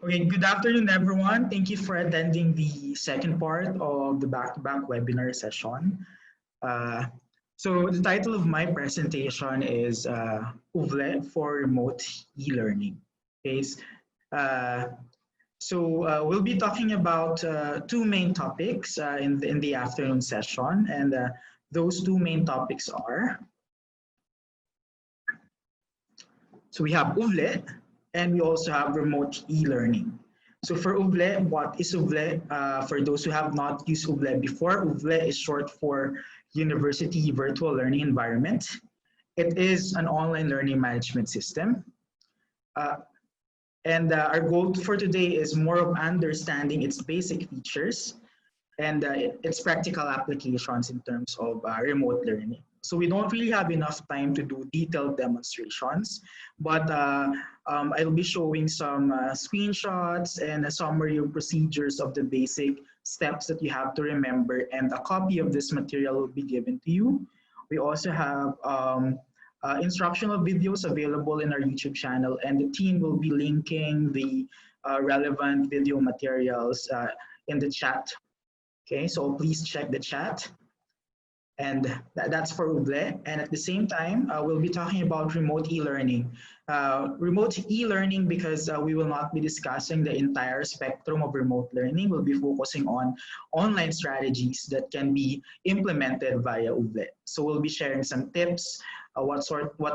Okay, good afternoon, everyone. Thank you for attending the second part of the back-to-back webinar session. Uh, so the title of my presentation is UVLe for remote e-learning. Okay, we'll be talking about two main topics in the afternoon session, and those two main topics are, so we have UVLe, and we also have remote e-learning. So for UVLe, what is UVLe? For those who have not used UVLe before, UVLe is short for University Virtual Learning Environment. It is an online learning management system. Our goal for today is more of understanding its basic features and its practical applications in terms of remote learning. So we don't really have enough time to do detailed demonstrations, but I'll be showing some screenshots and a summary of procedures of the basic steps that you have to remember, and a copy of this material will be given to you. We also have instructional videos available in our YouTube channel, and the team will be linking the relevant video materials in the chat. Okay, so please check the chat. And that's for UVLe. And at the same time, we'll be talking about remote e-learning. Remote e-learning, because we will not be discussing the entire spectrum of remote learning. We'll be focusing on online strategies that can be implemented via UVLe. So we'll be sharing some tips, what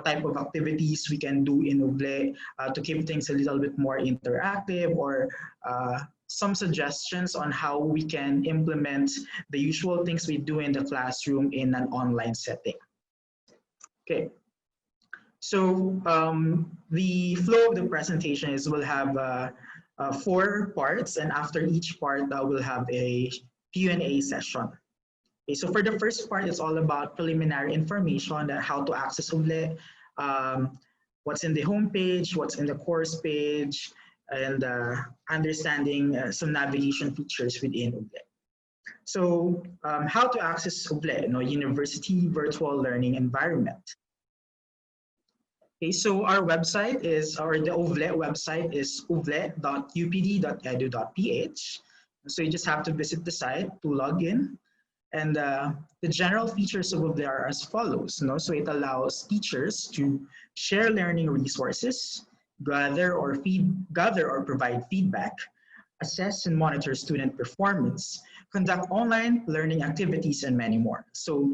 type of activities we can do in UVLe to keep things a little bit more interactive, or some suggestions on how we can implement the usual things we do in the classroom in an online setting. Okay, so the flow of the presentation is we'll have 4 parts, and after each part we'll have a Q&A session. Okay, so for the first part, it's all about preliminary information, how to access UVLe, what's in the home page, what's in the course page, and understanding some navigation features within UVLe. So how to access UVLe, University Virtual Learning Environment. Okay, so our website is, or the UVLe website is uvle.upd.edu.ph. So you just have to visit the site to log in. And the general features of UVLe are as follows. So it allows teachers to share learning resources, gather or provide feedback, assess and monitor student performance, conduct online learning activities, and many more. So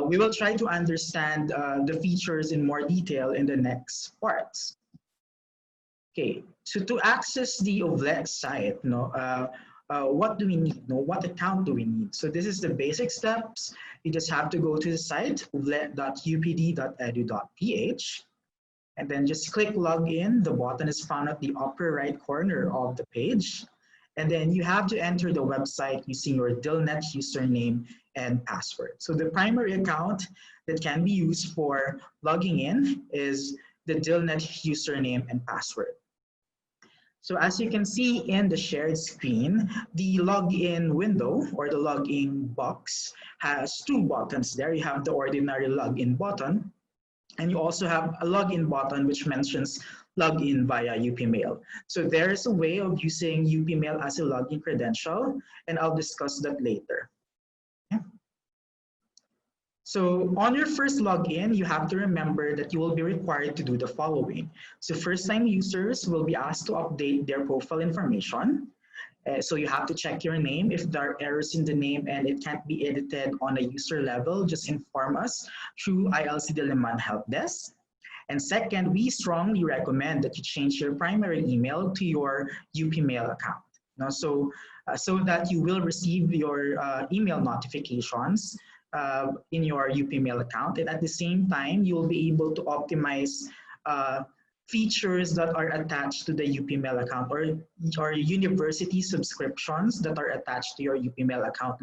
we will try to understand the features in more detail in the next parts. Okay, so to access the UVLe site, what do we need? What account do we need? So this is the basic steps. You just have to go to the site, uvle.upd.edu.ph, and then just click login. The button is found at the upper right corner of the page. And then you have to enter the website using your Dilnet username and password. So the primary account that can be used for logging in is the Dilnet username and password. So as you can see in the shared screen, the login window or the login box has 2 buttons there. You have the ordinary login button, and you also have a login button which mentions login via UPmail. So there's a way of using UPmail as a login credential, and I'll discuss that later. So on your first login, you have to remember that you will be required to do the following. So first-time users will be asked to update their profile information. So you have to check your name. If there are errors in the name and it can't be edited on a user level, just inform us through ILC Diliman Help Desk. And second, we strongly recommend that you change your primary email to your UPmail account. So that you will receive your email notifications in your UPmail account, and at the same time you will be able to optimize features that are attached to the UPmail account, or university subscriptions that are attached to your UPmail account.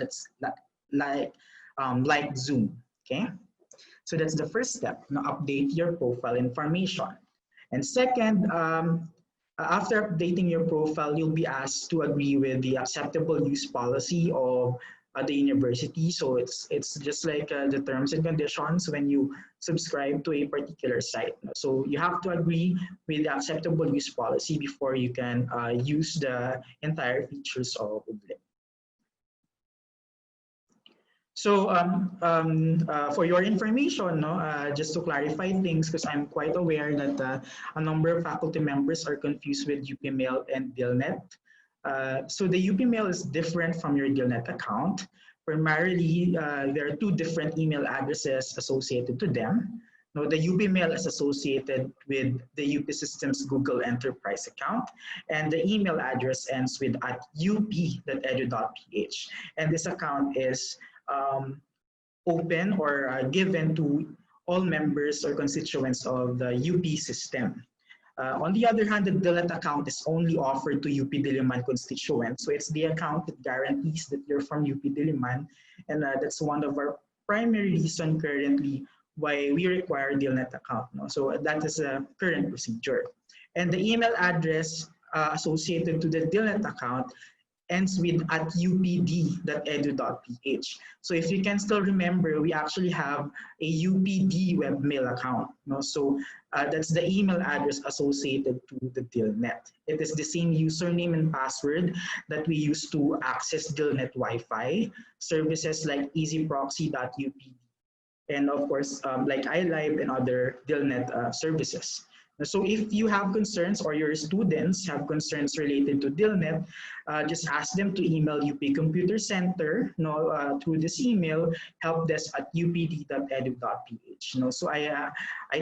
Like Zoom. Okay, so that's the first step. Update your profile information. And second, after updating your profile, you'll be asked to agree with the acceptable use policy of the university. So it's just like the terms and conditions when you subscribe to a particular site. So you have to agree with the acceptable use policy before you can use the entire features of UVLe. So for your information, just to clarify things, because I'm quite aware that a number of faculty members are confused with UPmail and Dilnet. So the UPmail is different from your Dilnet account. Primarily, there are two different email addresses associated to them. Now, the UPmail is associated with the UP Systems Google Enterprise account, and the email address ends with @up.edu.ph. And this account is open or given to all members or constituents of the UP system. On the other hand, the Dilnet account is only offered to UP Diliman constituents. So it's the account that guarantees that you're from UP Diliman, and that's one of our primary reasons currently why we require Dilnet account. So that is a current procedure. And the email address associated to the Dilnet account ends with @upd.edu.ph. So if you can still remember, we actually have a UPD webmail account. So that's the email address associated to the Dilnet. It is the same username and password that we use to access Dilnet Wi-Fi services like easyproxy.upd, and of course, like iLive and other Dilnet services. So if you have concerns or your students have concerns related to Dilnet, just ask them to email UP Computer Center through this email, helpdesk@upd.edu.ph. So I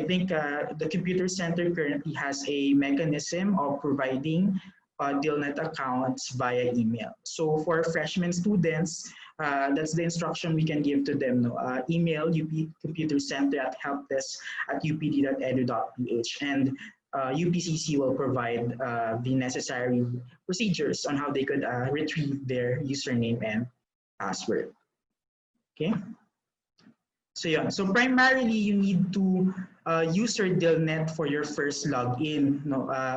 think the Computer Center currently has a mechanism of providing Dilnet accounts via email. So for freshman students, that's the instruction we can give to them. Email UP Computer Center at helpdesk@upd.edu.ph, and UPCC will provide the necessary procedures on how they could retrieve their username and password. Okay. So yeah, so primarily you need to use your Dilnet for your first login,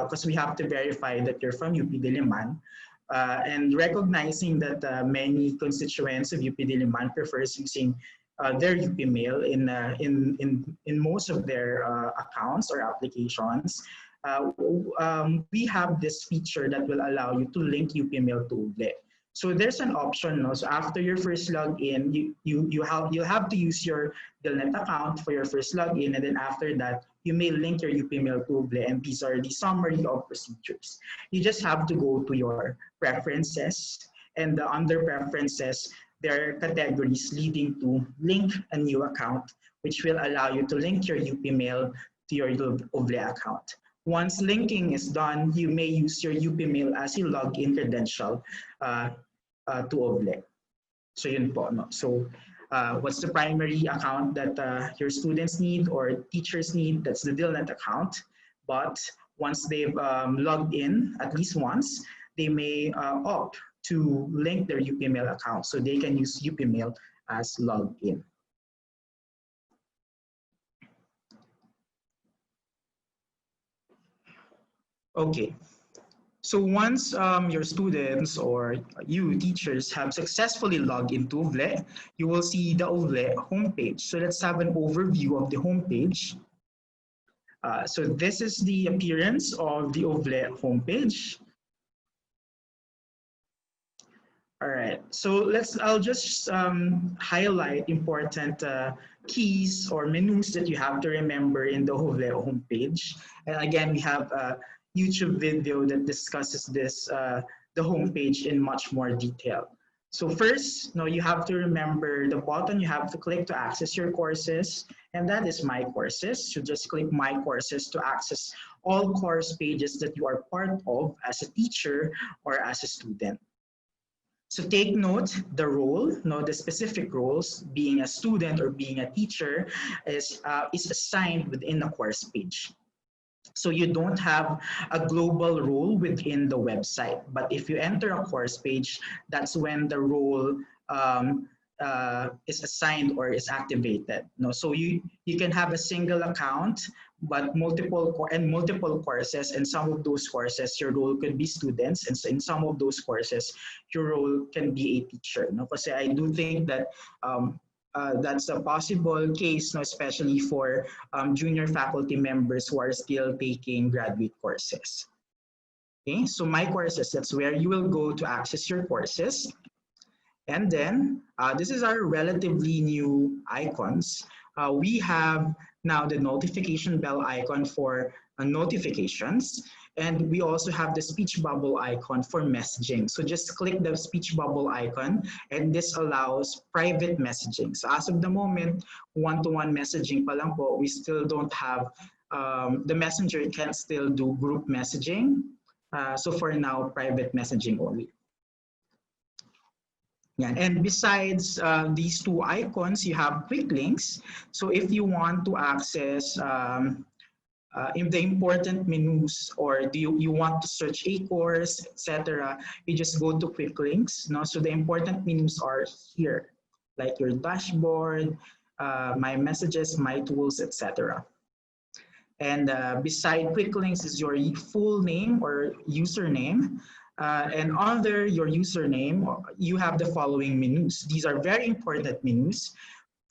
because we have to verify that you're from UP Diliman. And recognizing that many constituents of UP Diliman prefers using their UPmail in most of their accounts or applications, we have this feature that will allow you to link UPmail to UVLe. So there's an option. So after your first login, you'll have to use your Dilnet account for your first login, and then after that, you may link your UPmail to UVLe, and these are the summary of procedures. You just have to go to your preferences, and under preferences, there are categories leading to link a new account, which will allow you to link your UPmail to your UVLe account. Once linking is done, you may use your UPmail as a login credential to UVLe. So yun po, no? So what's the primary account that your students need or teachers need? That's the Dilnet account. But once they've logged in at least once, they may opt to link their UPmail account, so they can use UPmail as login. Okay. So once your students or you teachers have successfully logged into UVLe, you will see the UVLe homepage. So let's have an overview of the homepage. So this is the appearance of the UVLe homepage. All right, so I'll just highlight important keys or menus that you have to remember in the UVLe homepage. And again, we have a YouTube video that discusses this, the homepage in much more detail. So first, you have to remember the button you have to click to access your courses, and that is My Courses. So just click My Courses to access all course pages that you are part of as a teacher or as a student. So take note, the role, the specific roles, being a student or being a teacher, is assigned within a course page. So you don't have a global role within the website. But if you enter a course page, that's when the role is assigned or is activated. So you can have a single account but multiple courses, and some of those courses your role could be students, and so in some of those courses your role can be a teacher. No, kasi I do think that that's a possible case, no, especially for junior faculty members who are still taking graduate courses. Okay, so my courses, that's where you will go to access your courses. And then this is our relatively new icons. We have now the notification bell icon for notifications, and we also have the speech bubble icon for messaging. So just click the speech bubble icon, and this allows private messaging. So as of the moment, one-to-one messaging pa lang po, we still don't have, the messenger can still do group messaging. So for now, private messaging only. Yeah, and besides these two icons, you have quick links. So if you want to access in the important menus, or do you want to search a course, etc., you just go to quick links. No? So the important menus are here, like your dashboard, my messages, my tools, etc. And beside quick links is your full name or username. And under your username, you have the following menus. These are very important menus.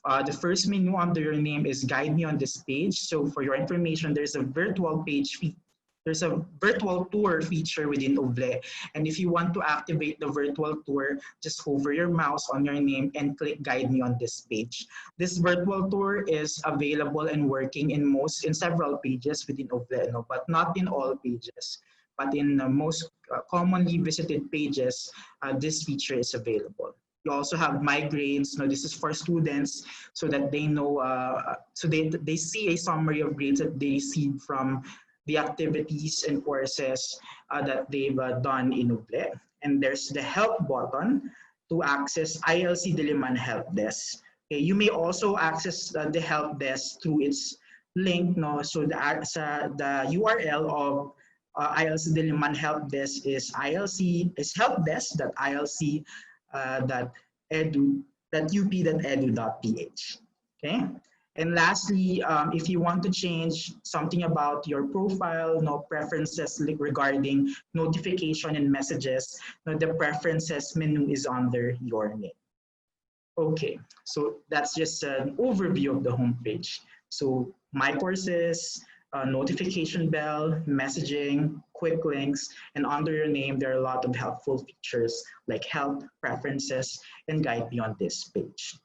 The first menu under your name is Guide Me on this page. So for your information, there's a virtual page there's a virtual tour feature within UVLe. And if you want to activate the virtual tour, just hover your mouse on your name and click Guide Me on this page. This virtual tour is available and working in several pages within UVLe, no, but not in all pages. But in the most commonly visited pages, this feature is available. You also have My Grades. Now, this is for students so that they know, so they see a summary of grades that they received from the activities and courses that they've done in UVLe. And there's the Help button to access ILC Diliman Help Desk. Okay, you may also access the Help Desk through its link. No? So the URL of ILC Diliman Help Desk is helpdesk.ilc.up.edu.ph. Okay. And lastly, if you want to change something about your profile, no preferences regarding notification and messages, no, the preferences menu is under your name. Okay, so that's just an overview of the homepage. So my courses, notification bell, messaging, quick links, and under your name, there are a lot of helpful features like help, preferences, and guide me on this page.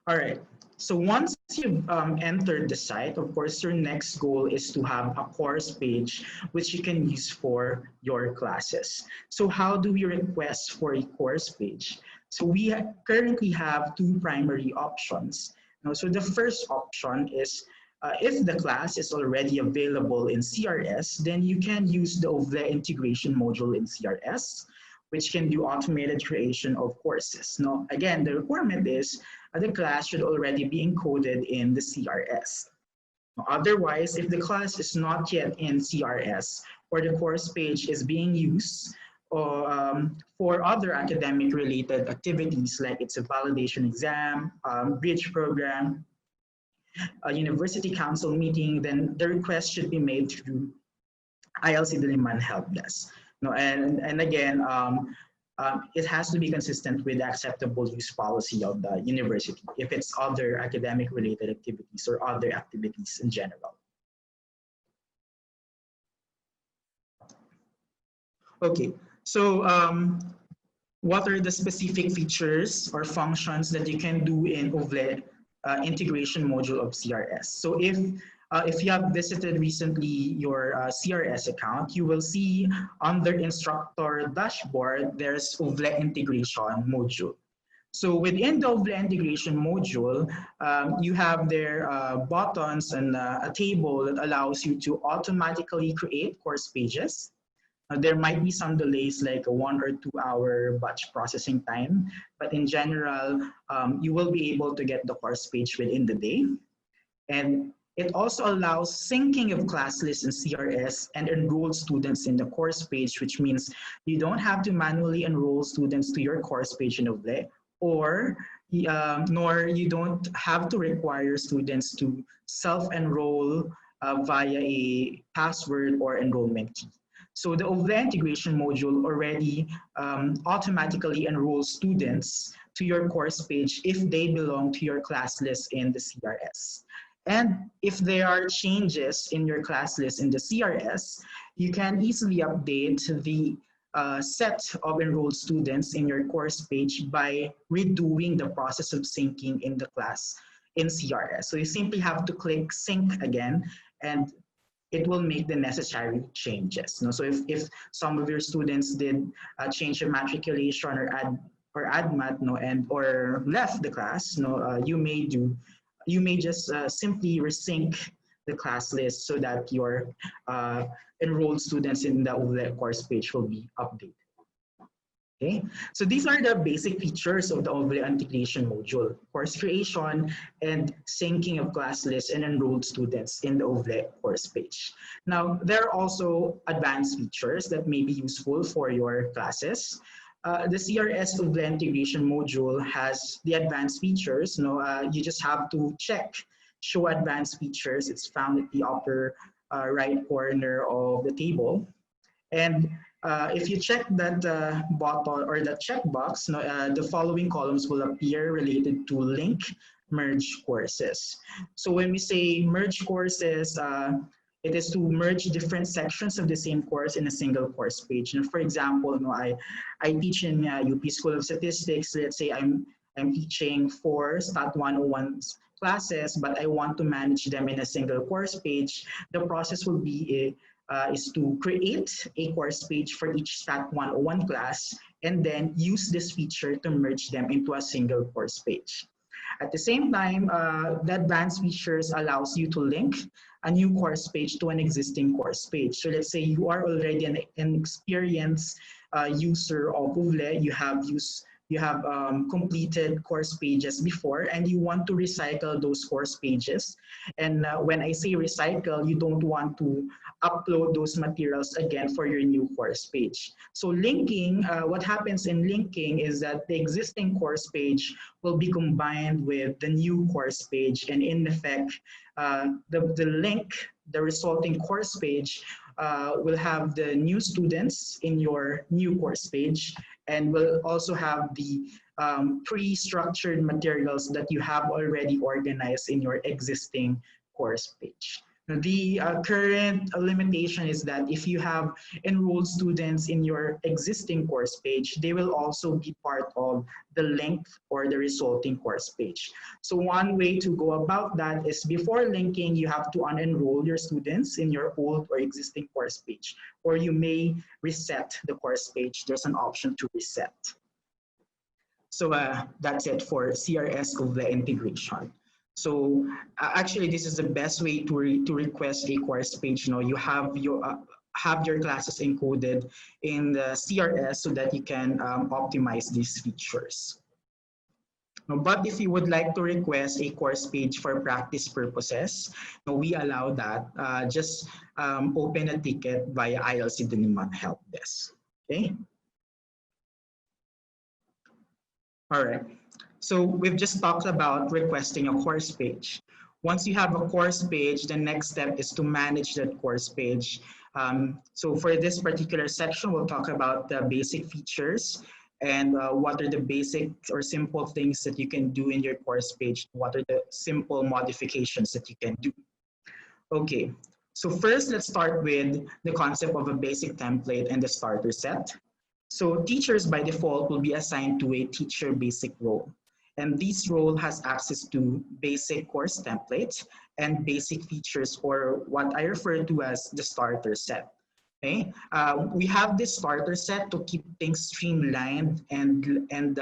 All right, so once you've entered the site, of course, your next goal is to have a course page which you can use for your classes. So how do we request for a course page? So we currently have two primary options. So the first option is if the class is already available in CRS, then you can use the UVLe integration module in CRS, which can do automated creation of courses. Now, again, the requirement is the class should already be encoded in the CRS. Otherwise, if the class is not yet in CRS or the course page is being used for other academic related activities like it's a validation exam, bridge program, a university council meeting, then the request should be made through ILC Diliman Help Desk. No, and again, it has to be consistent with the acceptable use policy of the university if it's other academic related activities or other activities in general. Okay, so what are the specific features or functions that you can do in UVLe integration module of CRS? So if you have visited recently your CRS account, you will see under instructor dashboard, there's UVLe integration module. So within the UVLe integration module, you have there buttons and a table that allows you to automatically create course pages. There might be some delays like a 1 or 2 hour batch processing time, but in general, you will be able to get the course page within the day. And it also allows syncing of class lists in CRS and enrolled students in the course page, which means you don't have to manually enroll students to your course page in UVLe, or nor you don't have to require students to self-enroll via a password or enrollment key. So the OVLE integration module already automatically enrolls students to your course page if they belong to your class list in the CRS. And if there are changes in your class list in the CRS, you can easily update the set of enrolled students in your course page by redoing the process of syncing in the class in CRS. So you simply have to click sync again, and it will make the necessary changes. So if some of your students did change your matriculation or add math, or left the class, you may just simply resync the class list so that your enrolled students in the OVLE course page will be updated. Okay, so these are the basic features of the OVLE integration module: course creation and syncing of class lists and enrolled students in the OVLE course page. Now, there are also advanced features that may be useful for your classes. The CRS OVLE integration module has the advanced features. You just have to check show advanced features. It's found at the upper right corner of the table. And if you check that button or that checkbox, the following columns will appear related to link merge courses. So when we say merge courses, it is to merge different sections of the same course in a single course page. And for example, I teach in UP School of Statistics. Let's say I'm teaching 4 Stat 101 classes, but I want to manage them in a single course page. The process will be is to create a course page for each Stat 101 class and then use this feature to merge them into a single course page. At the same time, the advanced features allows you to link a new course page to an existing course page. So let's say you are already an experienced user of UVLe, you have completed course pages before, and you want to recycle those course pages. And when I say recycle, you don't want to upload those materials again for your new course page. So linking, what happens in linking is that the existing course page will be combined with the new course page, and in effect, the link, the resulting course page, will have the new students in your new course page, and will also have the pre-structured materials that you have already organized in your existing course page. The current limitation is that if you have enrolled students in your existing course page, they will also be part of the link or the resulting course page. So one way to go about that is before linking, you have to unenroll your students in your old or existing course page, or you may reset the course page. There's an option to reset. So that's it for CRS OVLE integration. So actually, this is the best way to request a course page. You have your classes encoded in the CRS so that you can optimize these features. But if you would like to request a course page for practice purposes, we allow that. Just open a ticket via ILC Diliman help desk. Okay. All right. So we've just talked about requesting a course page. Once you have a course page, the next step is to manage that course page. So for this particular section, we'll talk about the basic features and what are the basic or simple things that you can do in your course page. What are the simple modifications that you can do? Okay, so first let's start with the concept of a basic template and the starter set. So teachers by default will be assigned to a teacher basic role. And this role has access to basic course templates and basic features, or what I refer to as the starter set. Okay, we have this starter set to keep things streamlined and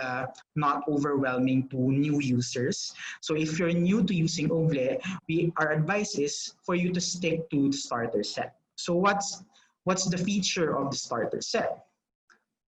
not overwhelming to new users. So if you're new to using OVLE, our advice is for you to stick to the starter set. So what's the feature of the starter set?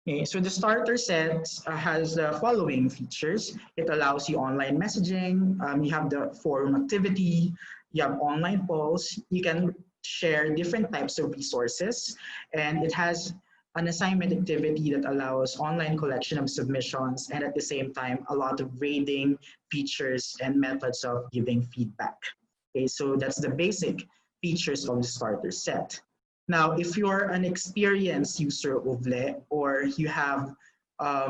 Okay, so the starter set has the following features. It allows you online messaging, you have the forum activity, you have online polls, you can share different types of resources, and it has an assignment activity that allows online collection of submissions and at the same time a lot of grading, features, and methods of giving feedback. Okay, so that's the basic features of the starter set. Now, if you're an experienced user of UVLe or you have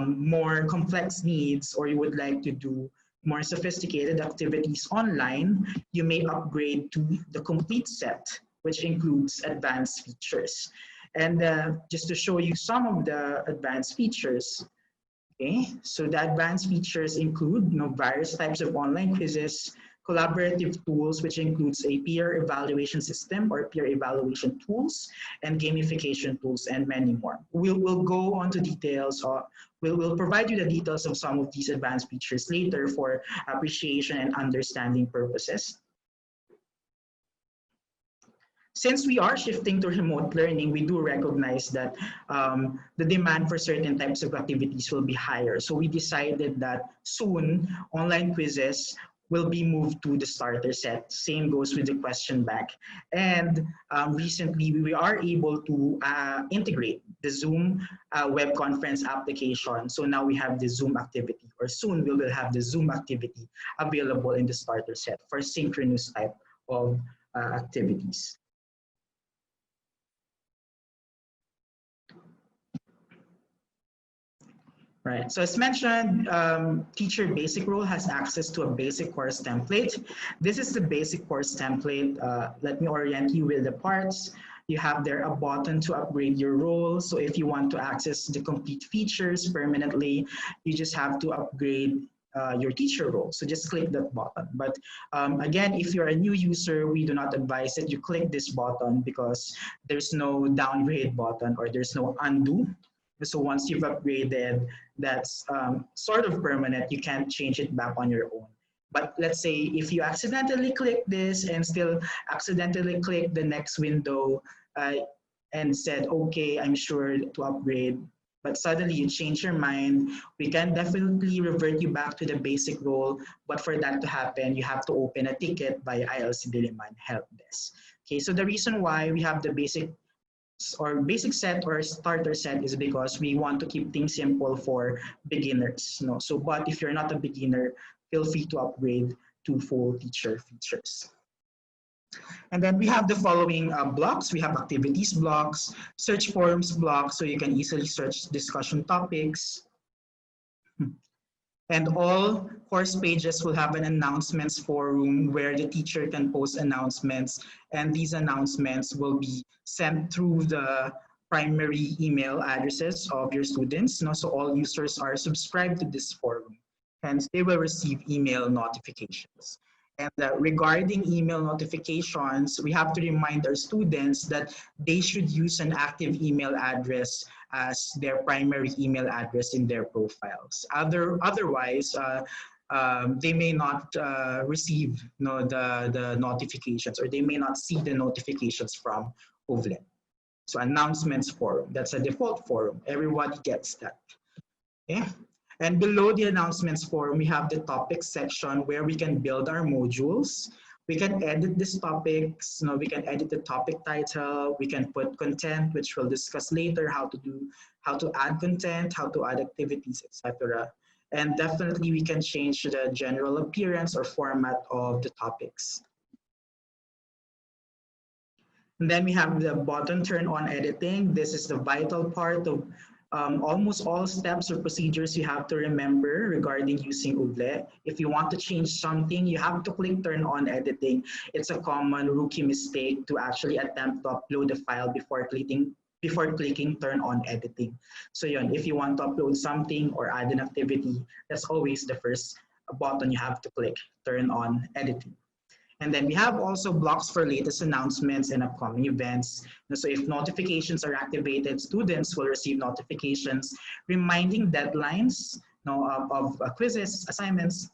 more complex needs or you would like to do more sophisticated activities online, you may upgrade to the complete set, which includes advanced features. And just to show you some of the advanced features, okay, so the advanced features include various types of online quizzes, collaborative tools, which includes a peer evaluation system or peer evaluation tools, and gamification tools, and many more. We'll go on to details. We'll provide you the details of some of these advanced features later for appreciation and understanding purposes. Since we are shifting to remote learning, we do recognize that the demand for certain types of activities will be higher. So we decided that soon online quizzes will be moved to the starter set. Same goes with the question bank. And recently, we are able to integrate the Zoom web conference application. So now we have the Zoom activity, or soon we will have the Zoom activity available in the starter set for synchronous type of activities. Right, so as mentioned, teacher basic role has access to a basic course template. This is the basic course template. Let me orient you with the parts. You have there a button to upgrade your role. So if you want to access the complete features permanently, you just have to upgrade your teacher role. So just click that button. But again, if you're a new user, we do not advise that you click this button because there's no downgrade button or there's no undo. So once you've upgraded, that's sort of permanent. You can't change it back on your own. But let's say if you accidentally click this and still accidentally click the next window and said, okay, I'm sure to upgrade, but suddenly you change your mind, we can definitely revert you back to the basic role. But for that to happen, you have to open a ticket via ILC Diliman help desk. Okay, so the reason why we have the basic set or starter set is because we want to keep things simple for beginners. So, but if you're not a beginner, feel free to upgrade to full teacher features. And then we have the following blocks. We have activities blocks, search forums blocks, so you can easily search discussion topics. And all course pages will have an announcements forum where the teacher can post announcements, and these announcements will be sent through the primary email addresses of your students. So all users are subscribed to this forum, hence they will receive email notifications. And regarding email notifications, we have to remind our students that they should use an active email address as their primary email address in their profiles. Otherwise, they may not receive the notifications, or they may not see the notifications from UVLe. So announcements forum, that's a default forum. Everybody gets that. Okay. And below the announcements forum, we have the topics section where we can build our modules. We can edit these topics. We can edit the topic title. We can put content, which we'll discuss later, how to add content, how to add activities, etc. And definitely we can change the general appearance or format of the topics. And then we have the button turn on editing. This is the vital part of almost all steps or procedures you have to remember regarding using UVLe. If you want to change something, you have to click turn on editing. It's a common rookie mistake to actually attempt to upload the file before clicking turn on editing. So if you want to upload something or add an activity, that's always the first button you have to click, turn on editing. And then we have also blocks for latest announcements and upcoming events. So if notifications are activated, students will receive notifications reminding deadlines of quizzes, assignments.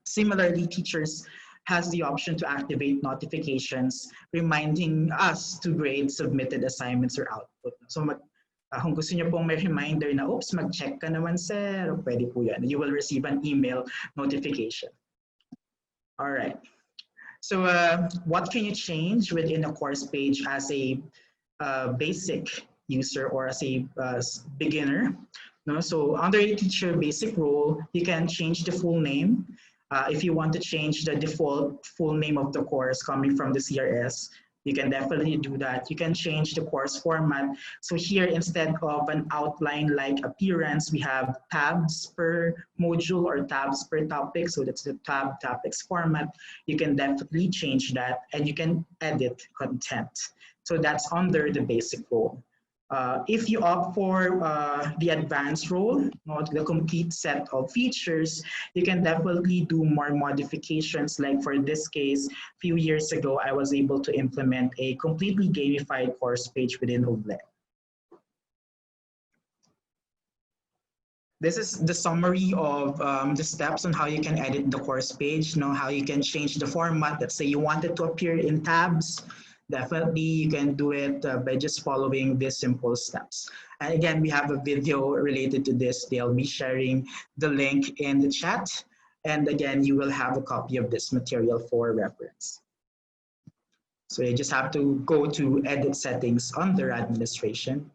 Similarly, teachers has the option to activate notifications reminding us to grade submitted assignments or output. So kung gusto niyo pong may reminder na, oops, mag-check ka naman, sir, pwede po yan. You will receive an email notification. All right. So what can you change within a course page as a basic user or as a beginner. No? So under a teacher basic role, you can change the full name. If you want to change the default full name of the course coming from the CRS, you can definitely do that. You can change the course format. So here, instead of an outline-like appearance, we have tabs per module or tabs per topic. So that's the tab topics format. You can definitely change that, and you can edit content. So that's under the basic role. If you opt for the advanced role, the complete set of features, you can definitely do more modifications. Like for this case, a few years ago, I was able to implement a completely gamified course page within UVLe. This is the summary of the steps on how you can edit the course page, how you can change the format. Let's say you want it to appear in tabs. Definitely, you can do it by just following these simple steps. And again, we have a video related to this. They'll be sharing the link in the chat. And again, you will have a copy of this material for reference. So you just have to go to edit settings under administration.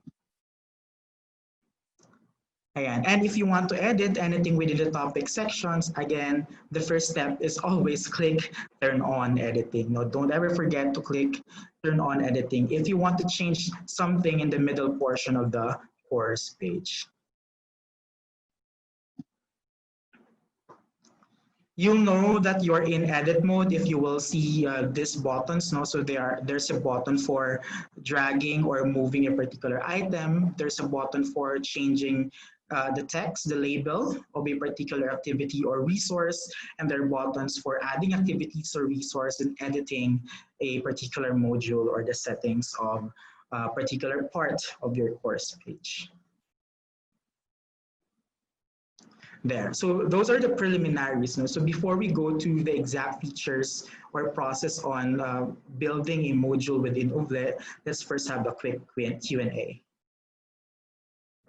Again, and if you want to edit anything within the topic sections, again, the first step is always click turn on editing. No, don't ever forget to click turn on editing if you want to change something in the middle portion of the course page. You'll know that you're in edit mode if you will see these buttons. No? So there's a button for dragging or moving a particular item. There's a button for changing the text, the label of a particular activity or resource, and there are buttons for adding activities or resource and editing a particular module or the settings of a particular part of your course page. There. So those are the preliminaries. No? So before we go to the exact features or process on building a module within UVLe, let's first have a quick Q&A.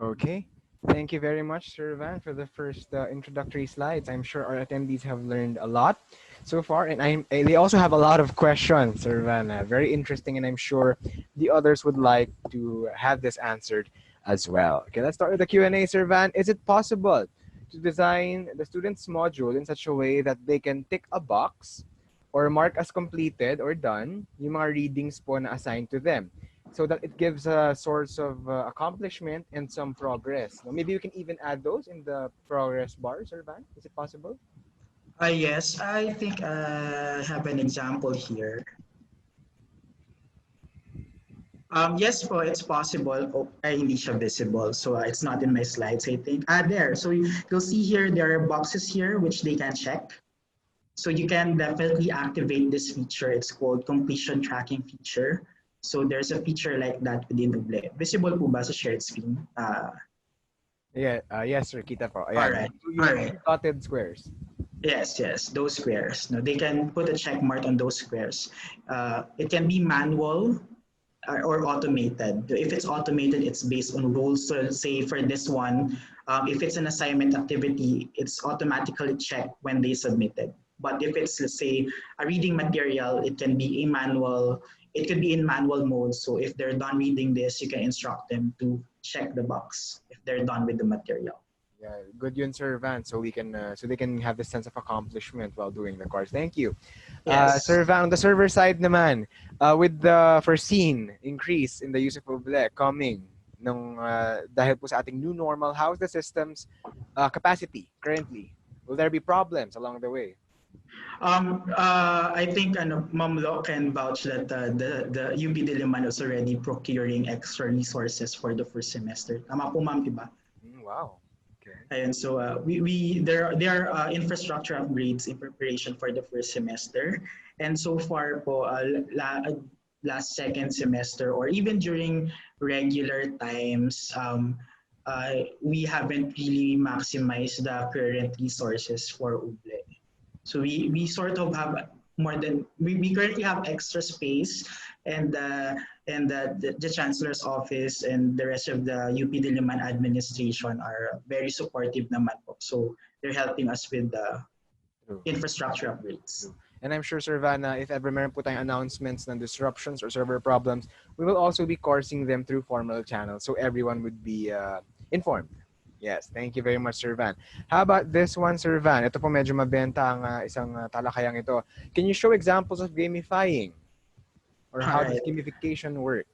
Okay. Thank you very much, Sir Van, for the first introductory slides. I'm sure our attendees have learned a lot so far, and they also have a lot of questions, Sir Van. Very interesting, and I'm sure the others would like to have this answered as well. Okay, let's start with the Q&A, Sir Van. Is it possible to design the student's module in such a way that they can tick a box or mark as completed or done yung mga readings po na assigned to them, so that it gives a source of accomplishment and some progress? Maybe you can even add those in the progress bar, Sir Van. Is it possible? Yes, I think I have an example here. Yes po, it's possible. Oh, hindi siya visible, so it's not in my slides, I think. There. So you'll see here, there are boxes here which they can check. So you can definitely activate this feature. It's called completion tracking feature. So there's a feature like that within UVLe. Visible po ba sa shared screen? Yeah, yes, sir. Kita po. Ayan. All right. Dotted squares. Yes, those squares. No, they can put a check mark on those squares. It can be manual or automated. If it's automated, it's based on rules. So say for this one, if it's an assignment activity, it's automatically checked when they submit it. But if it's, let's say, a reading material, it can be a manual. It could be in manual mode. So if they're done reading this, you can instruct them to check the box if they're done with the material. Yeah, good yun, Sir Van. So we can, so they can have this sense of accomplishment while doing the course. Thank you. Yes. Sir Van, on the server side naman, with the foreseen increase in the use of UVLe coming dahil po sa ating new normal, how's the system's capacity currently? Will there be problems along the way? I think Ma'am Lo can vouch that the UP Diliman is already procuring extra resources for the first semester. Tama po, Ma'am, diba? Wow. Okay. And so there are infrastructure upgrades in preparation for the first semester. And so far po, last second semester or even during regular times, we haven't really maximized the current resources for UVLe. So we sort of have more than, we currently have extra space, and the Chancellor's office and the rest of the UP Diliman administration are very supportive naman po. So they're helping us with the infrastructure upgrades. And I'm sure, Sir Van, if ever meron po tayong announcements ng disruptions or server problems, we will also be coursing them through formal channels so everyone would be informed. Yes, thank you very much, Sir Van. How about this one, Sir Van? Ito po medyo mabenta ang isang talakayang ito. Can you show examples of gamifying? Or All how does right. gamification work?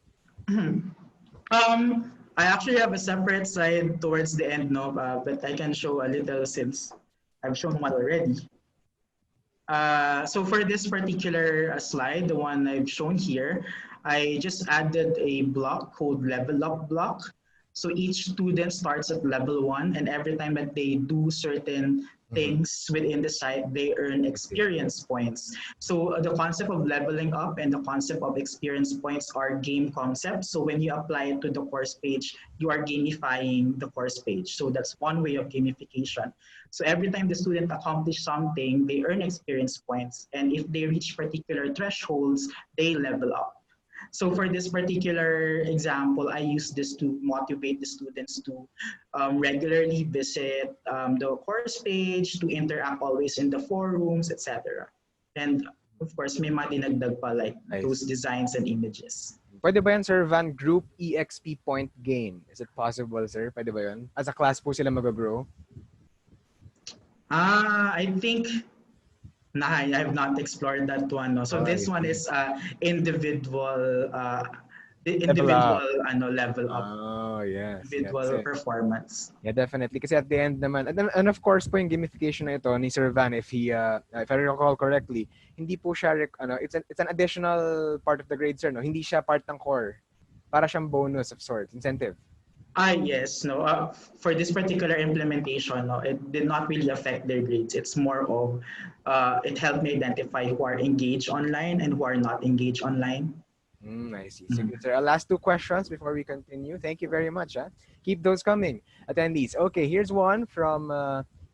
I actually have a separate slide towards the end, no, but I can show a little since I've shown one already. So for this particular slide, the one I've shown here, I just added a block called level up block. So each student starts at level 1, and every time that they do certain things within the site, they earn experience points. So the concept of leveling up and the concept of experience points are game concepts. So when you apply it to the course page, you are gamifying the course page. So that's one way of gamification. So every time the student accomplish something, they earn experience points. And if they reach particular thresholds, they level up. So for this particular example, I use this to motivate the students to regularly visit the course page, to interact always in the forums, etc. And of course, may madinagdag pa like those designs and images. Pwede ba yan, Sir Van, group EXP point gain? Is it possible, sir? Pwede ba yun? As a class po sila mag-grow? I think I have not explored that one. No. So this one is individual level up. Oh, yes. Individual performance. Yeah, definitely. Kasi at the end naman, and of course po yung gamification na ito ni Sir Van, if I recall correctly, hindi po siya, it's an additional part of the grade, sir, no? Hindi siya part ng core. Para siyang bonus of sorts, incentive. Yes, no. For this particular implementation, no, it did not really affect their grades. It's more of, it helped me identify who are engaged online and who are not engaged online. I see. So, sir, last two questions before we continue. Thank you very much. Keep those coming, attendees. Okay, here's one from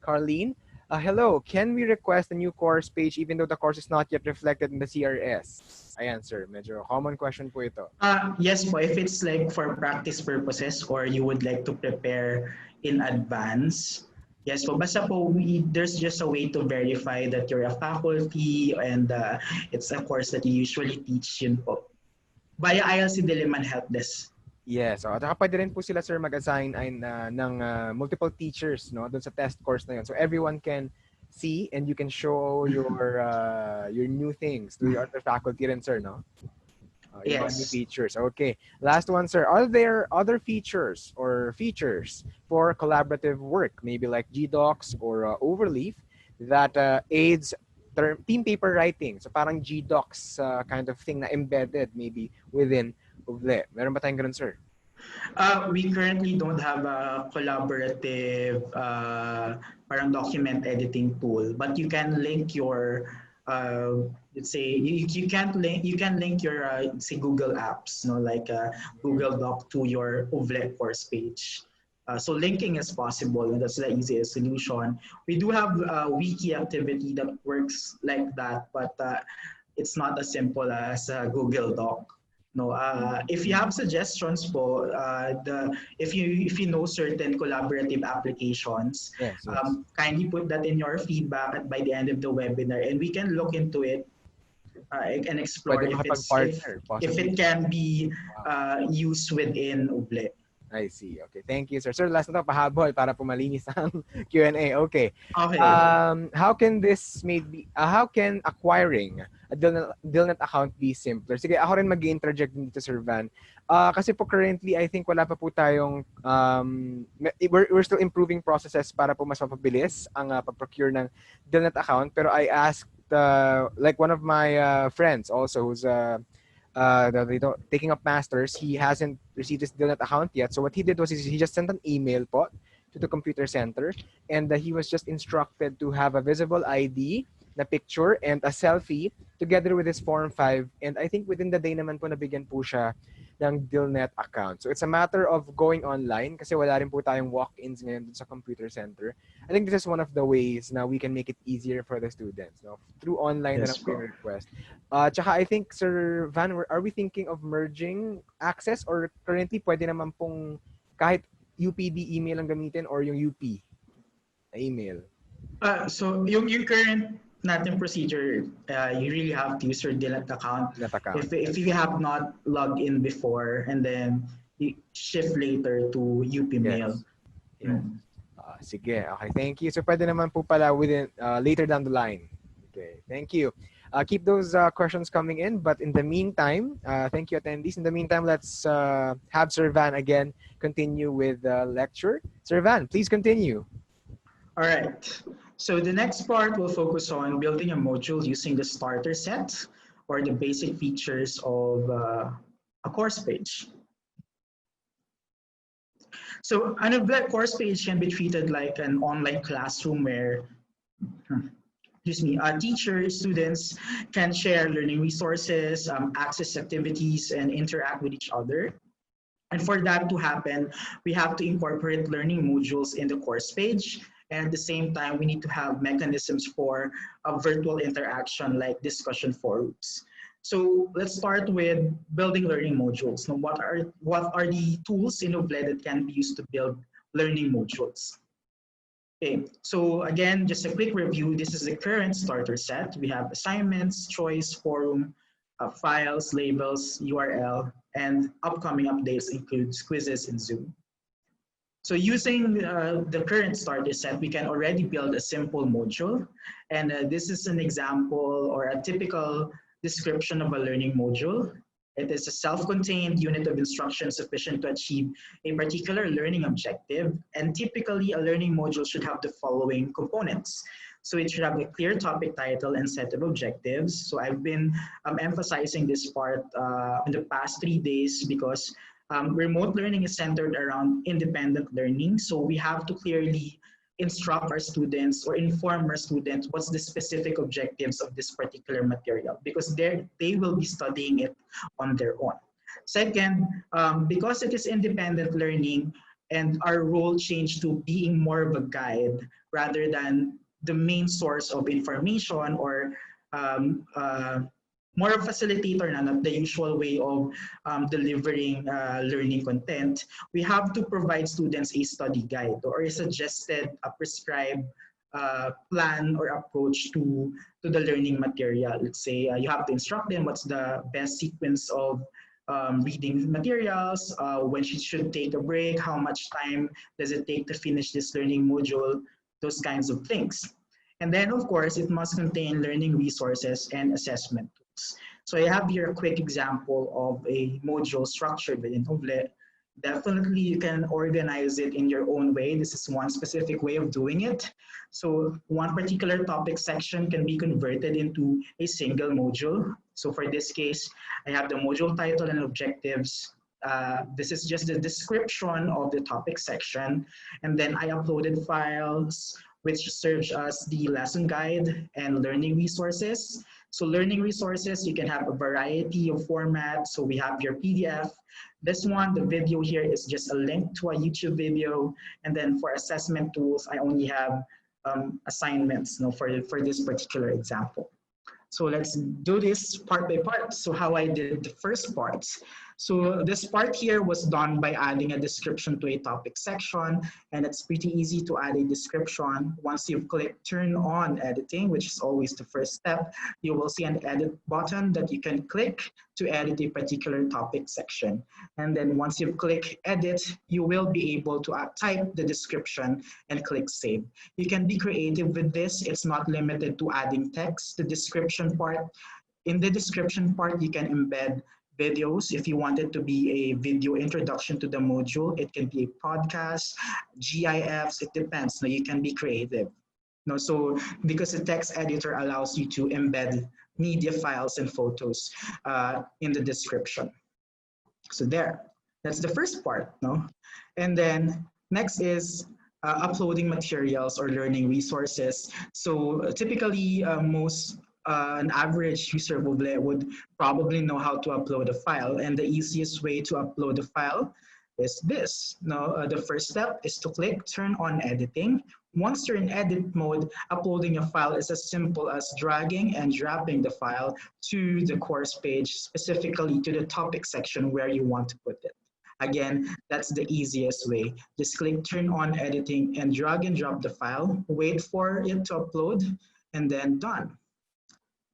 Carlene. Hello, can we request a new course page even though the course is not yet reflected in the CRS? I answer. Medyo common question po ito. Yes po, if it's like for practice purposes or you would like to prepare in advance, yes po. Basta po, there's just a way to verify that you're a faculty and it's a course that you usually teach yun po. Via ILC Diliman Help Desk. Yes. So, pwede rin po sila, sir, mag-assign ng multiple teachers, no, doon sa test course na yun. So everyone can see and you can show your new things to your other faculty rin, sir, no? Yes. New features. Okay. Last one, sir. Are there other features for collaborative work, maybe like GDocs or Overleaf, that aids team paper writing? So parang GDocs kind of thing na embedded maybe within UVLe. Meron ba tayong ganun, sir? We currently don't have a collaborative parang document editing tool, but you can link your let's say you can link your say Google Apps, no, like Google Doc to your UVLe course page. So linking is possible, and that's the easiest solution. We do have a wiki activity that works like that, but it's not as simple as Google Doc. No, if you have suggestions po, if you know certain collaborative applications, yes. Kindly put that in your feedback by the end of the webinar, and we can look into it and explore if it can be used within UVLe. I see. Okay. Thank you, sir. Sir, last na to, pahabol para po malinis ang Q&A. Okay. Okay. How can acquiring a Dilnet account be simpler? Sige, ako rin mag-interject dito, Sir Van. Kasi po currently, I think wala pa po tayong, we're still improving processes para po mas mapabilis ang pag-procure ng Dilnet account. Pero I asked, like one of my friends also who's taking up masters, he hasn't received his Dilnet account yet. So what he did was he just sent an email po to the computer center, and he was just instructed to have a visible ID, na picture, and a selfie together with his Form 5. And I think within the day naman po nabigyan po siya ng Dilnet account. So it's a matter of going online kasi wala rin po tayong walk-ins ngayon dun sa computer center. I think this is one of the ways na we can make it easier for the students, no? Through online na lang po yung request. Tsaka I think, Sir Van, are we thinking of merging access, or currently pwede naman pong kahit UPD email ang gamitin or yung UP na email? So yung current not in procedure, you really have to use your Dilat account. That account. If you have not logged in before and then you shift later to UP Mail. Yes. Yes. Sige. Okay. Thank you. So, pwede naman po pala within, later down the line. Okay. Thank you. Keep those questions coming in. But in the meantime, thank you, attendees. In the meantime, let's have Sir Van again continue with the lecture. Sir Van, please continue. All right. So the next part will focus on building a module using the starter set or the basic features of a course page. So a course page can be treated like an online classroom where teachers, students can share learning resources, access activities, and interact with each other. And for that to happen, we have to incorporate learning modules in the course page. And at the same time, we need to have mechanisms for a virtual interaction like discussion forums. So let's start with building learning modules. Now, what are the tools in UVLe that can be used to build learning modules? Okay, so again, just a quick review. This is the current starter set. We have assignments, choice, forum, files, labels, URL, and upcoming updates include quizzes in Zoom. So using the current starter set, we can already build a simple module. And this is an example or a typical description of a learning module. It is a self-contained unit of instruction sufficient to achieve a particular learning objective. And typically, a learning module should have the following components. So it should have a clear topic title and set of objectives. So I've been emphasizing this part in the past 3 days because remote learning is centered around independent learning. So we have to clearly instruct our students or inform our students what's the specific objectives of this particular material because they will be studying it on their own. Second, because it is independent learning and our role changed to being more of a guide rather than the main source of information or more of a facilitator, not the usual way of delivering learning content, we have to provide students a study guide or a suggested, a prescribed plan or approach to the learning material. Let's say you have to instruct them what's the best sequence of reading materials, when she should take a break, how much time does it take to finish this learning module, those kinds of things. And then, of course, it must contain learning resources and assessment tools. So I have here a quick example of a module structured within UVLe. Definitely, you can organize it in your own way. This is one specific way of doing it. So one particular topic section can be converted into a single module. So for this case, I have the module title and objectives. This is just the description of the topic section. And then I uploaded files, which serves as the lesson guide and learning resources. So learning resources, you can have a variety of formats. So we have your PDF. This one, the video here is just a link to a YouTube video. And then for assessment tools, I only have assignments for this particular example. So let's do this part by part. So how I did the first part. So this part here was done by adding a description to a topic section, and it's pretty easy to add a description. Once you've clicked turn on editing, which is always the first step, you will see an edit button that you can click to edit a particular topic section. And then once you've clicked edit, you will be able to type the description and click save. You can be creative with this. It's not limited to adding text. The description part, in the description part, you can embed videos. If you want it to be a video introduction to the module, it can be a podcast, GIFs, it depends. Now you can be creative. So because the text editor allows you to embed media files and photos in the description. So that's the first part. And then next is uploading materials or learning resources. So typically an average user of UVLe would probably know how to upload a file, and the easiest way to upload a file is this. The first step is to click turn on editing. Once you're in edit mode, uploading a file is as simple as dragging and dropping the file to the course page, specifically to the topic section where you want to put it. Again, that's the easiest way. Just click turn on editing and drag and drop the file, wait for it to upload, and then done,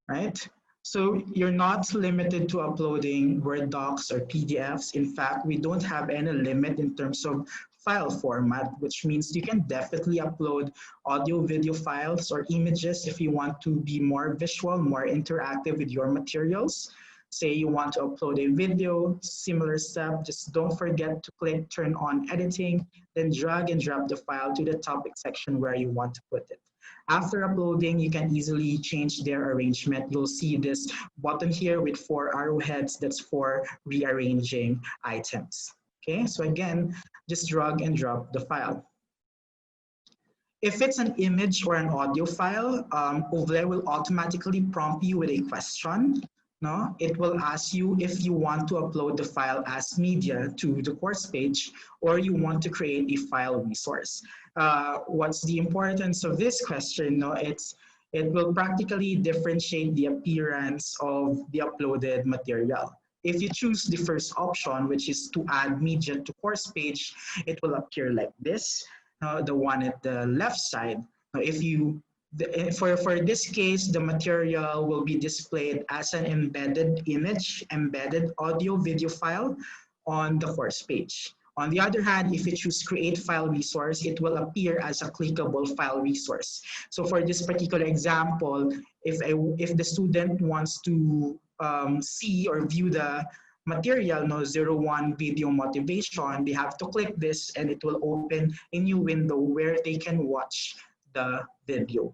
right? So you're not limited to uploading Word docs or PDFs. In fact, we don't have any limit in terms of file format, which means you can definitely upload audio, video files or images if you want to be more visual, more interactive with your materials. Say you want to upload a video, similar step, just don't forget to click turn on editing, then drag and drop the file to the topic section where you want to put it. After uploading, you can easily change their arrangement. You'll see this button here with 4 arrowheads. That's for rearranging items. Okay, so again, just drag and drop the file. If it's an image or an audio file, UVLe will automatically prompt you with a question. No, it will ask you if you want to upload the file as media to the course page or you want to create a file resource. What's the importance of this question? No, it will practically differentiate the appearance of the uploaded material. If you choose the first option, which is to add media to course page, it will appear like this, the one at the left side. Now, if you for this case, the material will be displayed as an embedded image, embedded audio video file on the course page. On the other hand, if you choose create file resource, it will appear as a clickable file resource. So for this particular example, if the student wants to see or view the material, 01 video motivation, they have to click this and it will open a new window where they can watch the video.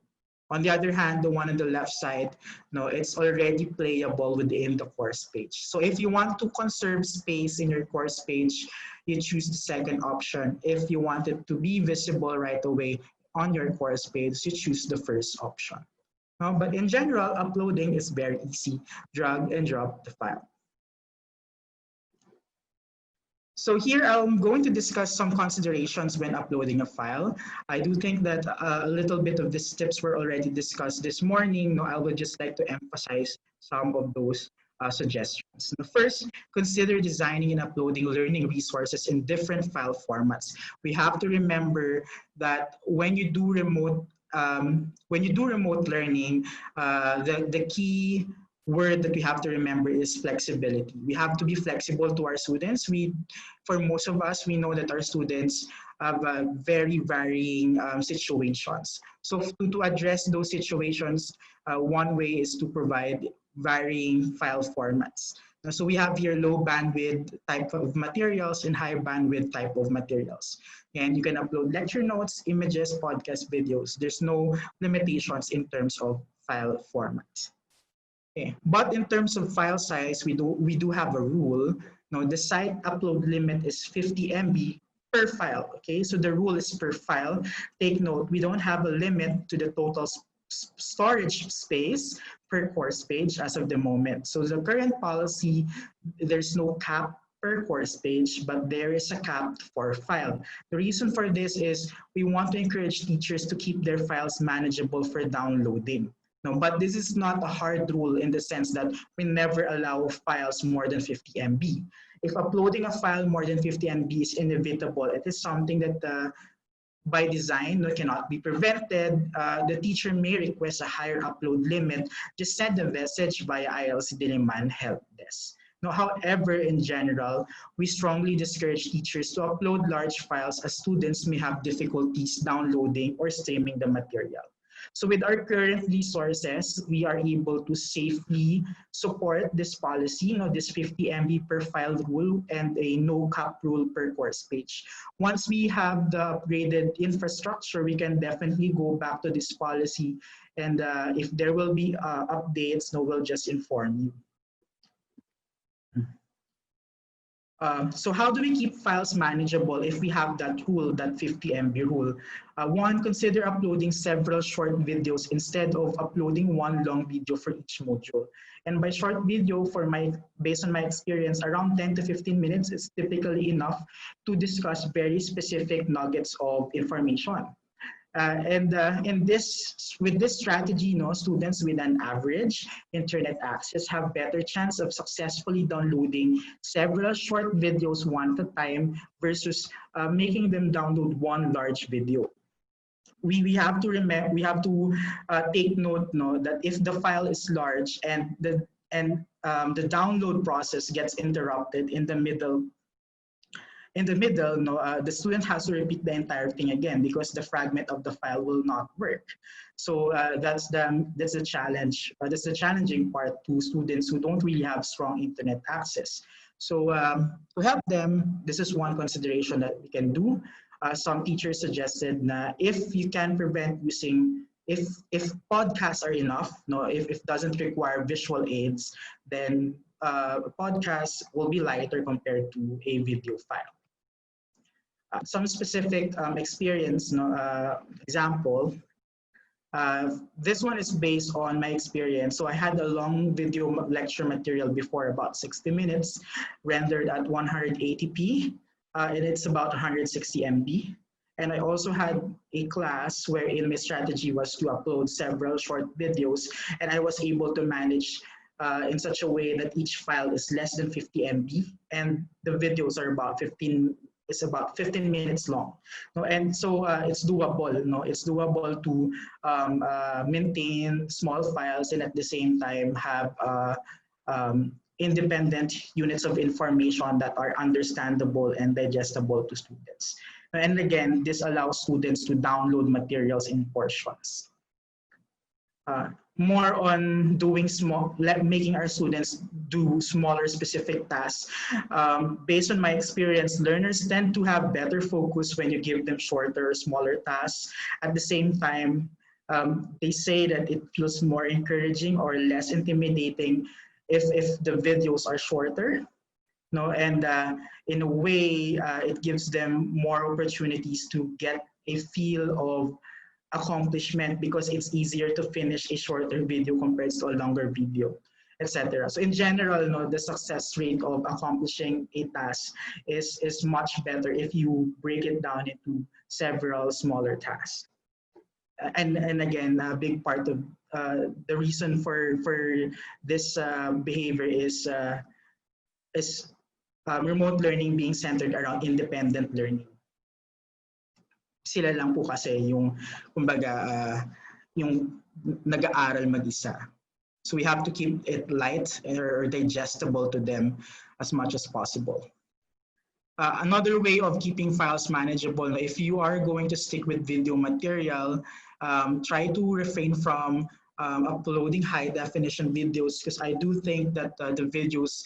On the other hand, the one on the left side, it's already playable within the course page. So if you want to conserve space in your course page, you choose the second option. If you want it to be visible right away on your course page, you choose the first option. But in general, uploading is very easy. Drag and drop the file. So here I'm going to discuss some considerations when uploading a file. I do think that a little bit of these tips were already discussed this morning. I would just like to emphasize some of those suggestions. First, consider designing and uploading learning resources in different file formats. We have to remember that when you do remote learning, the key word that we have to remember is flexibility. We have to be flexible to our students. For most of us, we know that our students have very varying situations. So to address those situations, one way is to provide varying file formats. So we have here low bandwidth type of materials and high bandwidth type of materials. And you can upload lecture notes, images, podcast videos. There's no limitations in terms of file format. Okay. But in terms of file size, we do have a rule. The site upload limit is 50 MB per file. Okay, so the rule is per file. Take note, we don't have a limit to the total storage space per course page as of the moment. So the current policy, there's no cap per course page, but there is a cap for file. The reason for this is we want to encourage teachers to keep their files manageable for downloading. But this is not a hard rule in the sense that we never allow files more than 50 MB. If uploading a file more than 50 MB is inevitable, it is something that by design cannot be prevented. The teacher may request a higher upload limit. Just send a message via ILC Diliman help desk. However, in general, we strongly discourage teachers to upload large files as students may have difficulties downloading or streaming the material. So with our current resources, we are able to safely support this policy, this 50 MB per file rule and a no cap rule per course page. Once we have the upgraded infrastructure, we can definitely go back to this policy. And if there will be updates, we'll just inform you. So how do we keep files manageable if we have that rule, that 50 MB rule? One, consider uploading several short videos instead of uploading one long video for each module. And by short video, based on my experience, around 10 to 15 minutes is typically enough to discuss very specific nuggets of information. With this strategy, students with an average internet access have better chance of successfully downloading several short videos one at a time versus making them download one large video. we have to remember, we have to take note, no, that if the file is large and the download process gets interrupted in the middle, no, the student has to repeat the entire thing again because the fragment of the file will not work. So that's the challenge. That's the challenging part to students who don't really have strong internet access. So to help them, this is one consideration that we can do. Some teachers suggested if you can prevent using, if podcasts are enough, no, if it doesn't require visual aids, then podcasts will be lighter compared to a video file. Some specific experience, example. This one is based on my experience. So I had a long video lecture material before, about 60 minutes, rendered at 180p, and it's about 160 MB. And I also had a class wherein my strategy was to upload several short videos, and I was able to manage in such a way that each file is less than 50 MB, and the videos are about 15 minutes long. No, and so it's doable. No, it's doable to maintain small files and at the same time have independent units of information that are understandable and digestible to students. And again, this allows students to download materials in portions. More on doing making our students do smaller specific tasks. Based on my experience, learners tend to have better focus when you give them shorter, smaller tasks. At the same time, they say that it feels more encouraging or less intimidating if the videos are shorter. No, and in a way, it gives them more opportunities to get a feel of accomplishment because it's easier to finish a shorter video compared to a longer video, etc. So in general, no, the success rate of accomplishing a task is much better if you break it down into several smaller tasks. And again, a big part of the reason for this behavior is remote learning being centered around independent learning. Sila lang po kasi yung, kumbaga, yung nag-aaral mag-isa. So we have to keep it light or digestible to them as much as possible. Another way of keeping files manageable, if you are going to stick with video material, try to refrain from uploading high definition videos, because I do think that the videos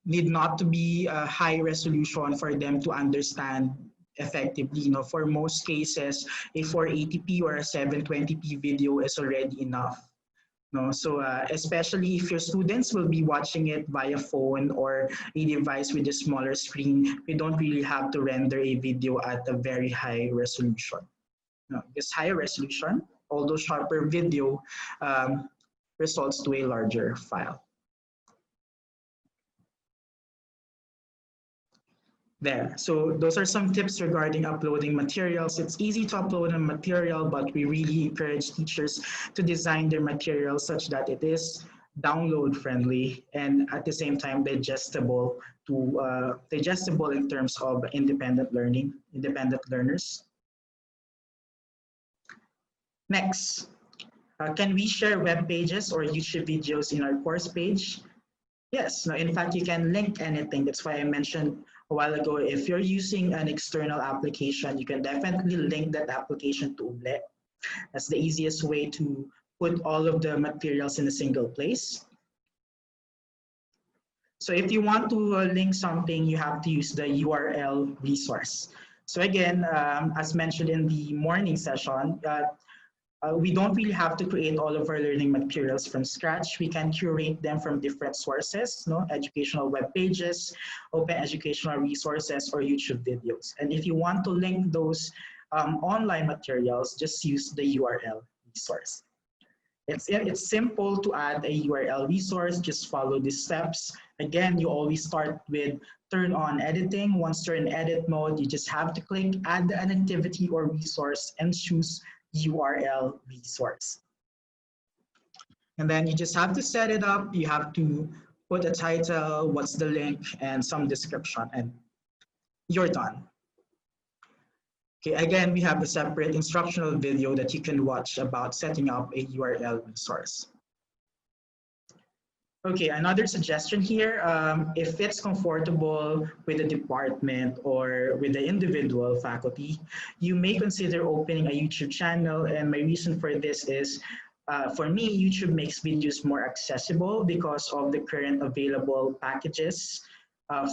need not to be high resolution for them to understand effectively. You know, for most cases, a 480p or a 720p video is already enough. No, so especially if your students will be watching it via phone or a device with a smaller screen, we don't really have to render a video at a very high resolution. No, this higher resolution, although sharper video, results to a larger file. There. So those are some tips regarding uploading materials. It's easy to upload a material, but we really encourage teachers to design their material such that it is download friendly and at the same time digestible in terms of independent learners. Next, can we share web pages or YouTube videos in our course page? Yes, no, in fact, you can link anything. That's why I mentioned a while ago, if you're using an external application, you can definitely link that application to UVLe. That's the easiest way to put all of the materials in a single place. So if you want to link something, you have to use the URL resource. So again, as mentioned in the morning session, we don't really have to create all of our learning materials from scratch. We can curate them from different sources, no? Educational web pages, open educational resources, or YouTube videos. And if you want to link those online materials, just use the URL resource. It's simple to add a URL resource, just follow these steps. Again, you always start with turn on editing. Once you're in edit mode, you just have to click add an activity or resource and choose URL resource. And then you just have to set it up. You have to put a title, what's the link, and some description, and you're done. Okay, again, we have a separate instructional video that you can watch about setting up a URL resource. Okay, another suggestion here, if it's comfortable with the department or with the individual faculty, you may consider opening a YouTube channel. And my reason for this is, for me, YouTube makes videos more accessible because of the current available packages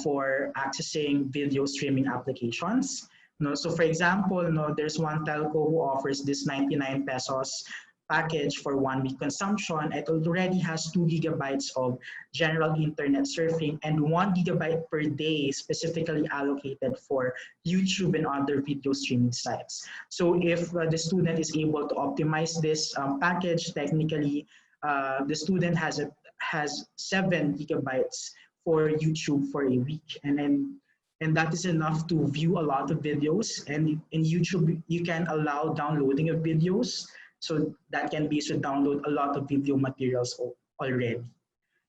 for accessing video streaming applications. No, so for example, no, there's one telco who offers this 99 pesos package for 1 week consumption. It already has 2 gigabytes of general internet surfing and 1 gigabyte per day specifically allocated for YouTube and other video streaming sites. So if the student is able to optimize this package, technically the student has 7 gigabytes for YouTube for a week, and that is enough to view a lot of videos. And in YouTube, you can allow downloading of videos. So that can be to download a lot of video materials already.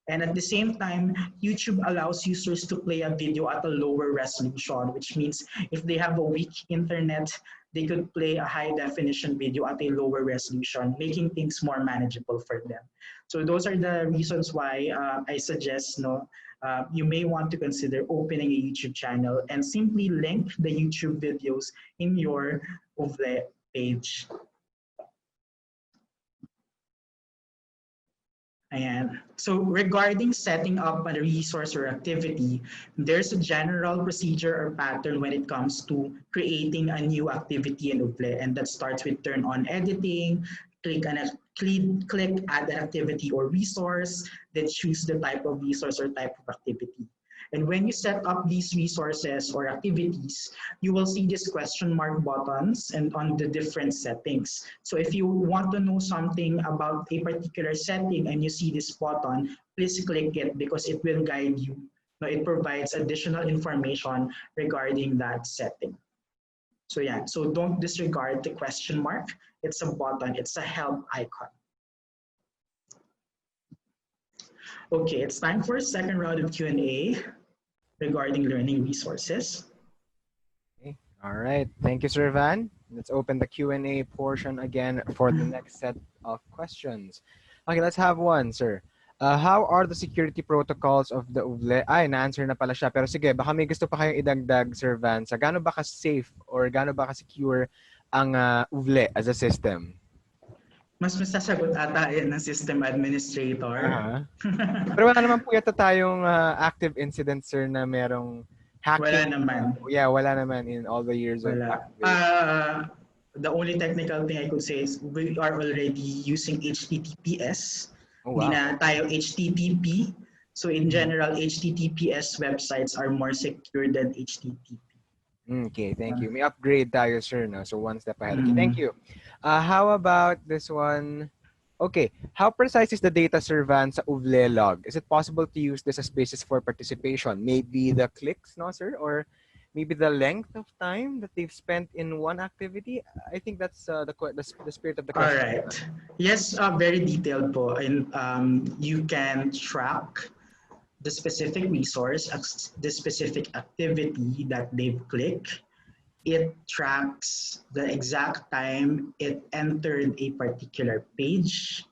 And at the same time, YouTube allows users to play a video at a lower resolution, which means if they have a weak internet, they could play a high definition video at a lower resolution, making things more manageable for them. So those are the reasons why I suggest you may want to consider opening a YouTube channel and simply link the YouTube videos in your UVLe page. And so regarding setting up a resource or activity, there's a general procedure or pattern when it comes to creating a new activity in UVLe, and that starts with turn on editing, click add an activity or resource, then choose the type of resource or type of activity. And when you set up these resources or activities, you will see these question mark buttons and on the different settings. So if you want to know something about a particular setting and you see this button, please click it because it will guide you. It provides additional information regarding that setting. So yeah, so don't disregard the question mark. It's a button, it's a help icon. Okay, it's time for a second round of Q&A regarding learning resources. Okay. All right. Thank you, Sir Van. Let's open the Q&A portion again for the next set of questions. Okay, let's have one, sir. How are the security protocols of the UVLe? Ay, na-answer na pala siya. Pero sige, baka may gusto pa kayong idagdag, Sir Van. Sa gaano ba ka-safe or gaano ba ka-secure ang UVLe as a system? Mas masasagot ata yan ng system administrator. Pero wala naman po yata tayong active incidents, sir, na merong hacking. Wala naman. Yeah, wala naman in all the years of active. The only technical thing I could say is we are already using HTTPS. Hindi na tayo HTTP. So in general, HTTPS websites are more secure than HTTP. Okay, thank you. May upgrade tayo, sir. No? So one step ahead. Okay, thank you. How about this one? Okay, how precise is the data, Sir Van, sa UVLe log? Is it possible to use this as basis for participation? Maybe the clicks, no, sir? Or maybe the length of time that they've spent in one activity? I think that's the spirit of the question. All right. Yes, very detailed po. And you can track the specific resource, the specific activity that they've clicked. It tracks the exact time it entered a particular page.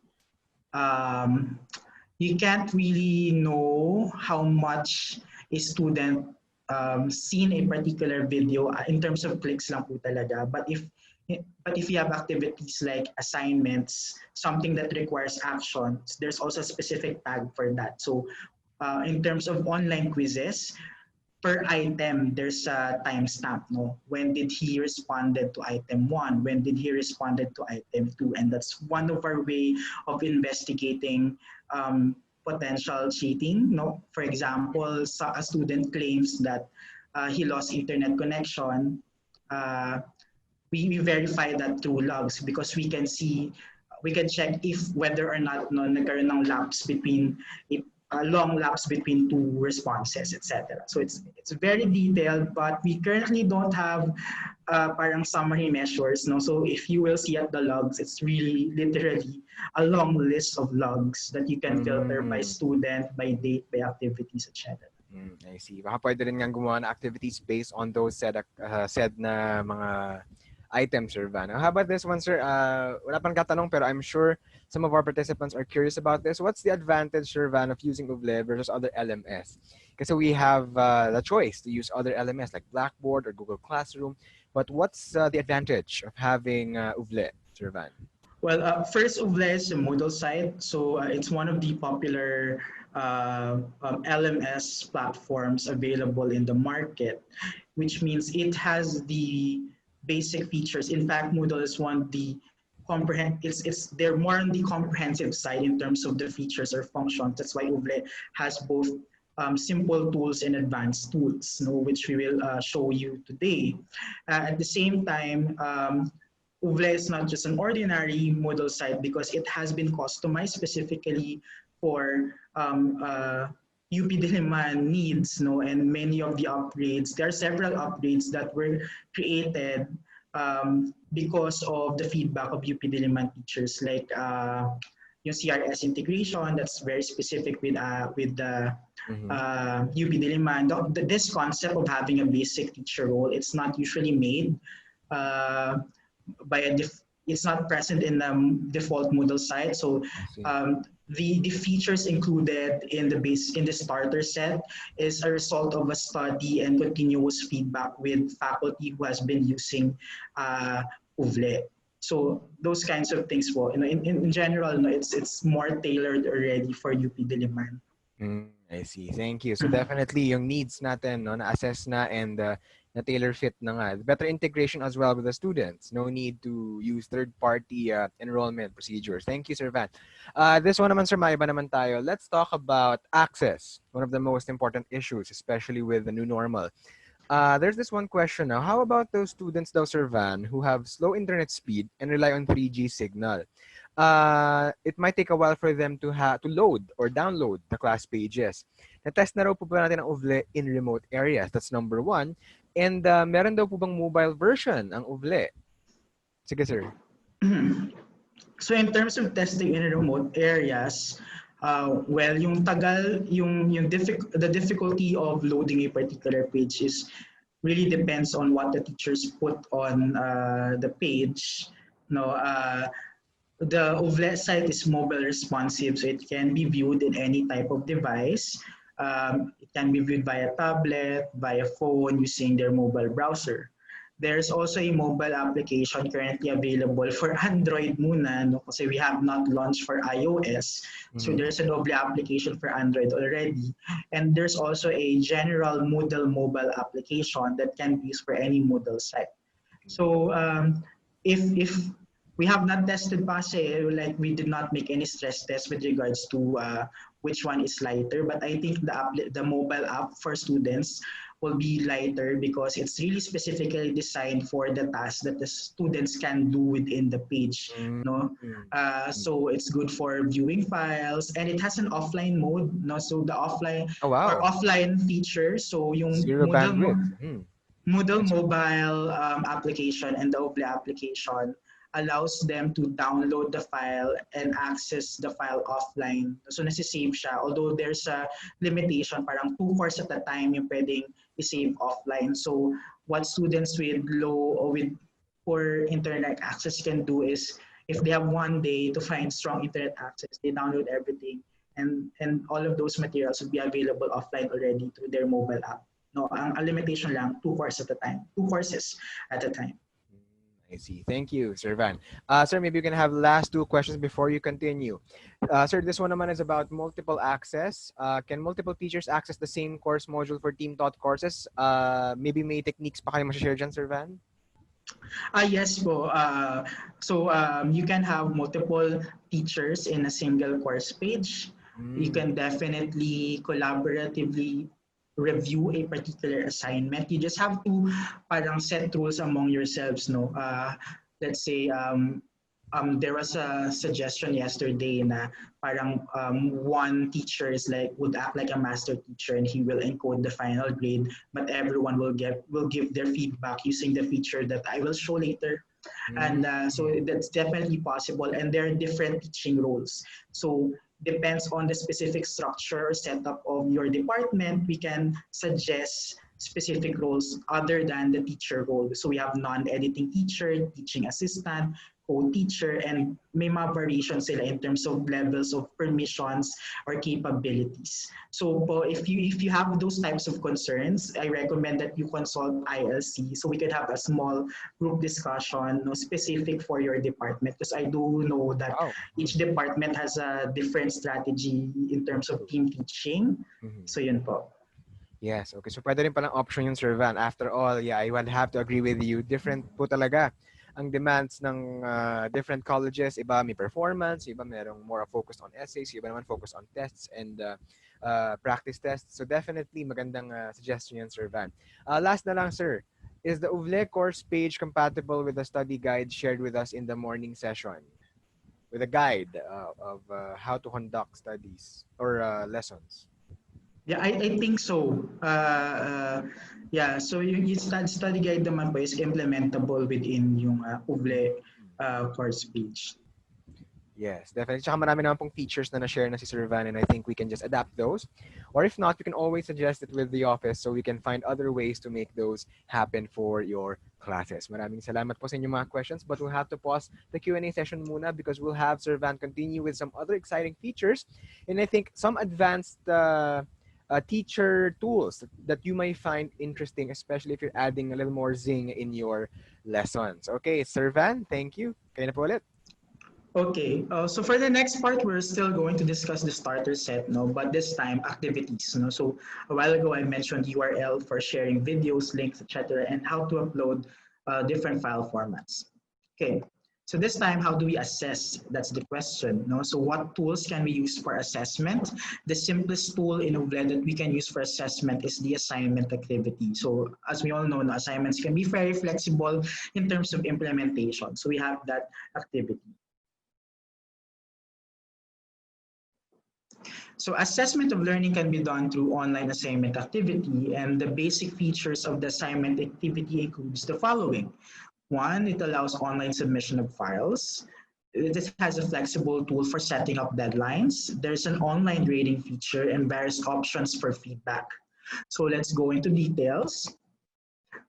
You can't really know how much a student seen a particular video in terms of clicks lang po talaga. But if you have activities like assignments, something that requires action, there's also a specific tag for that. So in terms of online quizzes, per item, there's a timestamp, no? When did he responded to item 1? When did he responded to item 2? And that's one of our way of investigating potential cheating, no? For example, a student claims that he lost internet connection. We verify that through logs because we can check if whether or not nagkaroon ng lapse between a long lapse between two responses, etc. So it's very detailed, but we currently don't have parang summary measures. No? So if you will see at the logs, it's really literally a long list of logs that you can filter by student, by date, by activities, etc. I see. Baka pwede rin nga gumawa ng activities based on those said na mga items, Sir Van. How about this one, sir? Wala pang katanong, pero I'm sure some of our participants are curious about this. What's the advantage, Sir Van, of using UVLe versus other LMS? Kasi we have the choice to use other LMS like Blackboard or Google Classroom, but what's the advantage of having UVLe, Sir Van? Well, first, UVLe is a Moodle site, so it's one of the popular LMS platforms available in the market, which means it has the basic features. In fact, Moodle is one of the they're more on the comprehensive side in terms of the features or functions. That's why UVLe has both simple tools and advanced tools, which we will show you today. At the same time, UVLe is not just an ordinary Moodle site because it has been customized specifically for UP Diliman needs, and many of the upgrades. There are several upgrades that were created because of the feedback of UP Diliman teachers, like yung CRS integration. That's very specific with the UP Diliman. This concept of having a basic teacher role, it's not usually made it's not present in the default Moodle site. So the features included in the starter set is a result of a study and continuous feedback with faculty who has been using UVLe. So those kinds of things po, in general, it's more tailored already for UP Diliman. I see. Thank you. So definitely yung needs natin, na-assess na and na tailor fit na nga. Better integration as well with the students. No need to use third-party enrollment procedures. Thank you, Sir Van. This one naman, Sir, maiba naman tayo. Let's talk about access. One of the most important issues, especially with the new normal. There's this one question now. How about those students, though, Sir Van, who have slow internet speed and rely on 3G signal? It might take a while for them to load or download the class pages. Na-test na raw po ba natin ang UVLe in remote areas? That's number one. And meron daw po bang mobile version ang UVLe? Sige, sir. So in terms of testing in remote areas, well, yung tagal, the difficulty of loading a particular page really depends on what the teachers put on the page. The UVLe site is mobile responsive, so it can be viewed in any type of device. It can be viewed via tablet, via phone, using their mobile browser. There's also a mobile application currently available for Android muna, kasi we have not launched for iOS. So there's a UVLe application for Android already. And there's also a general Moodle mobile application that can be used for any Moodle site. So if we have not tested pa kasi, like we did not make any stress tests with regards to which one is lighter, but I think the mobile app for students will be lighter because it's really specifically designed for the tasks that the students can do within the page. So it's good for viewing files, and it has an offline mode. So the offline or offline feature. So yung Moodle mobile application and the UVLe application allows them to download the file and access the file offline. So nasisave siya. Although there's a limitation, parang 2 cores at a time yung pwedeng i-save offline. So what students with low or with poor internet access can do is, if they have one day to find strong internet access, they download everything, and all of those materials will be available offline already through their mobile app. Ang limitation lang, 2 courses at a time. I see. Thank you, Sir Van. Sir, maybe you can have last 2 questions before you continue. Sir, this one naman is about multiple access. Can multiple teachers access the same course module for team taught courses? Maybe may techniques pa kayo ma-share dyan, Sir Van? Yes po. So you can have multiple teachers in a single course page. You can definitely collaboratively review a particular assignment. You just have to parang set rules among yourselves. Let's say there was a suggestion yesterday na parang one teacher would act like a master teacher and he will encode the final grade, but everyone will give their feedback using the feature that I will show later. And so that's definitely possible, and there are different teaching roles. So depends on the specific structure or setup of your department, we can suggest specific roles other than the teacher role. So we have non-editing teacher, teaching assistant, co-teacher, and may mga variations sila in terms of levels of permissions or capabilities. So if you have those types of concerns, I recommend that you consult ILC so we could have a small group discussion, no, specific for your department, because I do know that each department has a different strategy in terms of team teaching. So yun po. Yes, okay. So pwede rin palang option yung Sir Van. After all, yeah, I would have to agree with you. Different po talaga ang demands ng different colleges. Iba may performance, iba merong more focused on essays, iba naman focused on tests and practice tests. So definitely magandang suggestion yan, Sir Van. Last na lang, sir. Is the UVLe course page compatible with the study guide shared with us in the morning session? With a guide of how to conduct studies or lessons? Yeah, I think so. Yeah, so yung study guide naman po is implementable within yung UVLe course page. Yes, definitely. Tsaka marami naman pong features na na-share na si Sir Van, and I think we can just adapt those. Or if not, we can always suggest it with the office so we can find other ways to make those happen for your classes. Maraming salamat po sa inyong mga questions, but we'll have to pause the Q&A session muna because we'll have Sir Van continue with some other exciting features. And I think some advanced teacher tools that you may find interesting, especially if you're adding a little more zing in your lessons. Okay, Sir Van, thank you. Kaya na po ulit. Okay, so for the next part, we're still going to discuss the starter set, no, but this time activities. No? So a while ago, I mentioned URL for sharing videos, links, etc., and how to upload different file formats. Okay, so this time, how do we assess? That's the question. No? So what tools can we use for assessment? The simplest tool in UVLe that we can use for assessment is the assignment activity. So as we all know, no, assignments can be very flexible in terms of implementation. So we have that activity. So assessment of learning can be done through online assignment activity, and the basic features of the assignment activity includes the following. One, it allows online submission of files. This has a flexible tool for setting up deadlines. There's an online grading feature and various options for feedback. So let's go into details.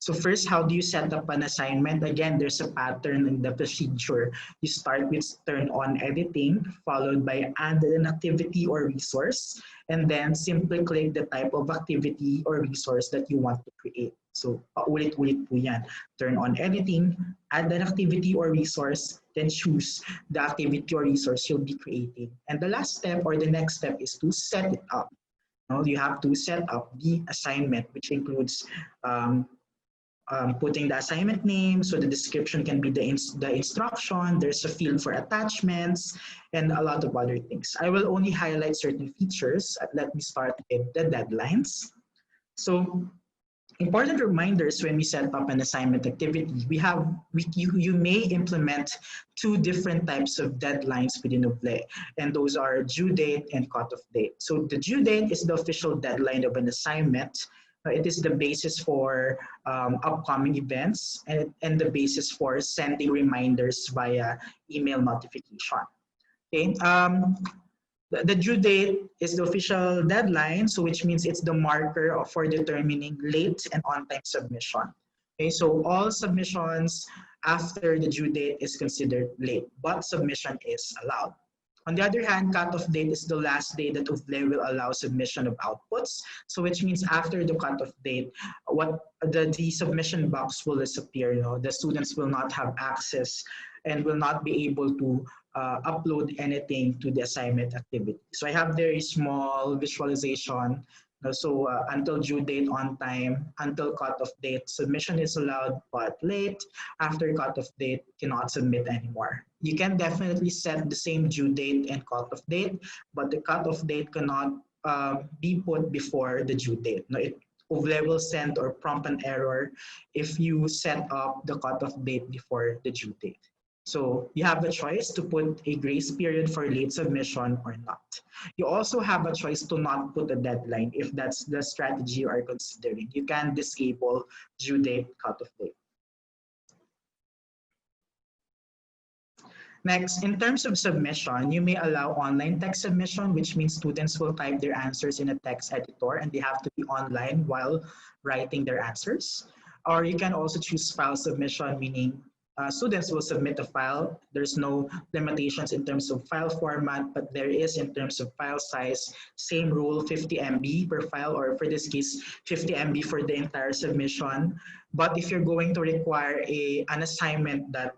So first, how do you set up an assignment? Again, there's a pattern in the procedure. You start with turn on editing, followed by add an activity or resource, and then simply click the type of activity or resource that you want to create. So paulit-ulit po yan. Turn on editing, add an activity or resource, then choose the activity or resource you'll be creating. And the last step or the next step is to set it up. Now, you have to set up the assignment, which includes putting the assignment name, so the description can be the instruction, there's a field for attachments, and a lot of other things. I will only highlight certain features. Let me start with the deadlines. So important reminders when we set up an assignment activity. You may implement two different types of deadlines within UVLe, and those are due date and cutoff date. So the due date is the official deadline of an assignment. It is the basis for upcoming events and the basis for sending reminders via email notification. Okay. The due date is the official deadline, so which means it's the marker for determining late and on-time submission. Okay, so all submissions after the due date is considered late, but submission is allowed. On the other hand, cutoff date is the last day that UVLe will allow submission of outputs. So which means after the cutoff date, the submission box will disappear. You know, the students will not have access and will not be able to upload anything to the assignment activity. So I have very small visualization. So until due date on time, until cutoff date, submission is allowed, but late, after cutoff date, cannot submit anymore. You can definitely set the same due date and cutoff date, but the cutoff date cannot be put before the due date. No, UVLe will send or prompt an error if you set up the cutoff date before the due date. So you have a choice to put a grace period for late submission or not. You also have a choice to not put a deadline if that's the strategy you are considering. You can disable due date, cutoff date. Next, in terms of submission, you may allow online text submission, which means students will type their answers in a text editor and they have to be online while writing their answers. Or you can also choose file submission, meaning students will submit a file. There's no limitations in terms of file format, but there is in terms of file size. Same rule, 50 MB per file, or for this case, 50 MB for the entire submission. But if you're going to require an assignment that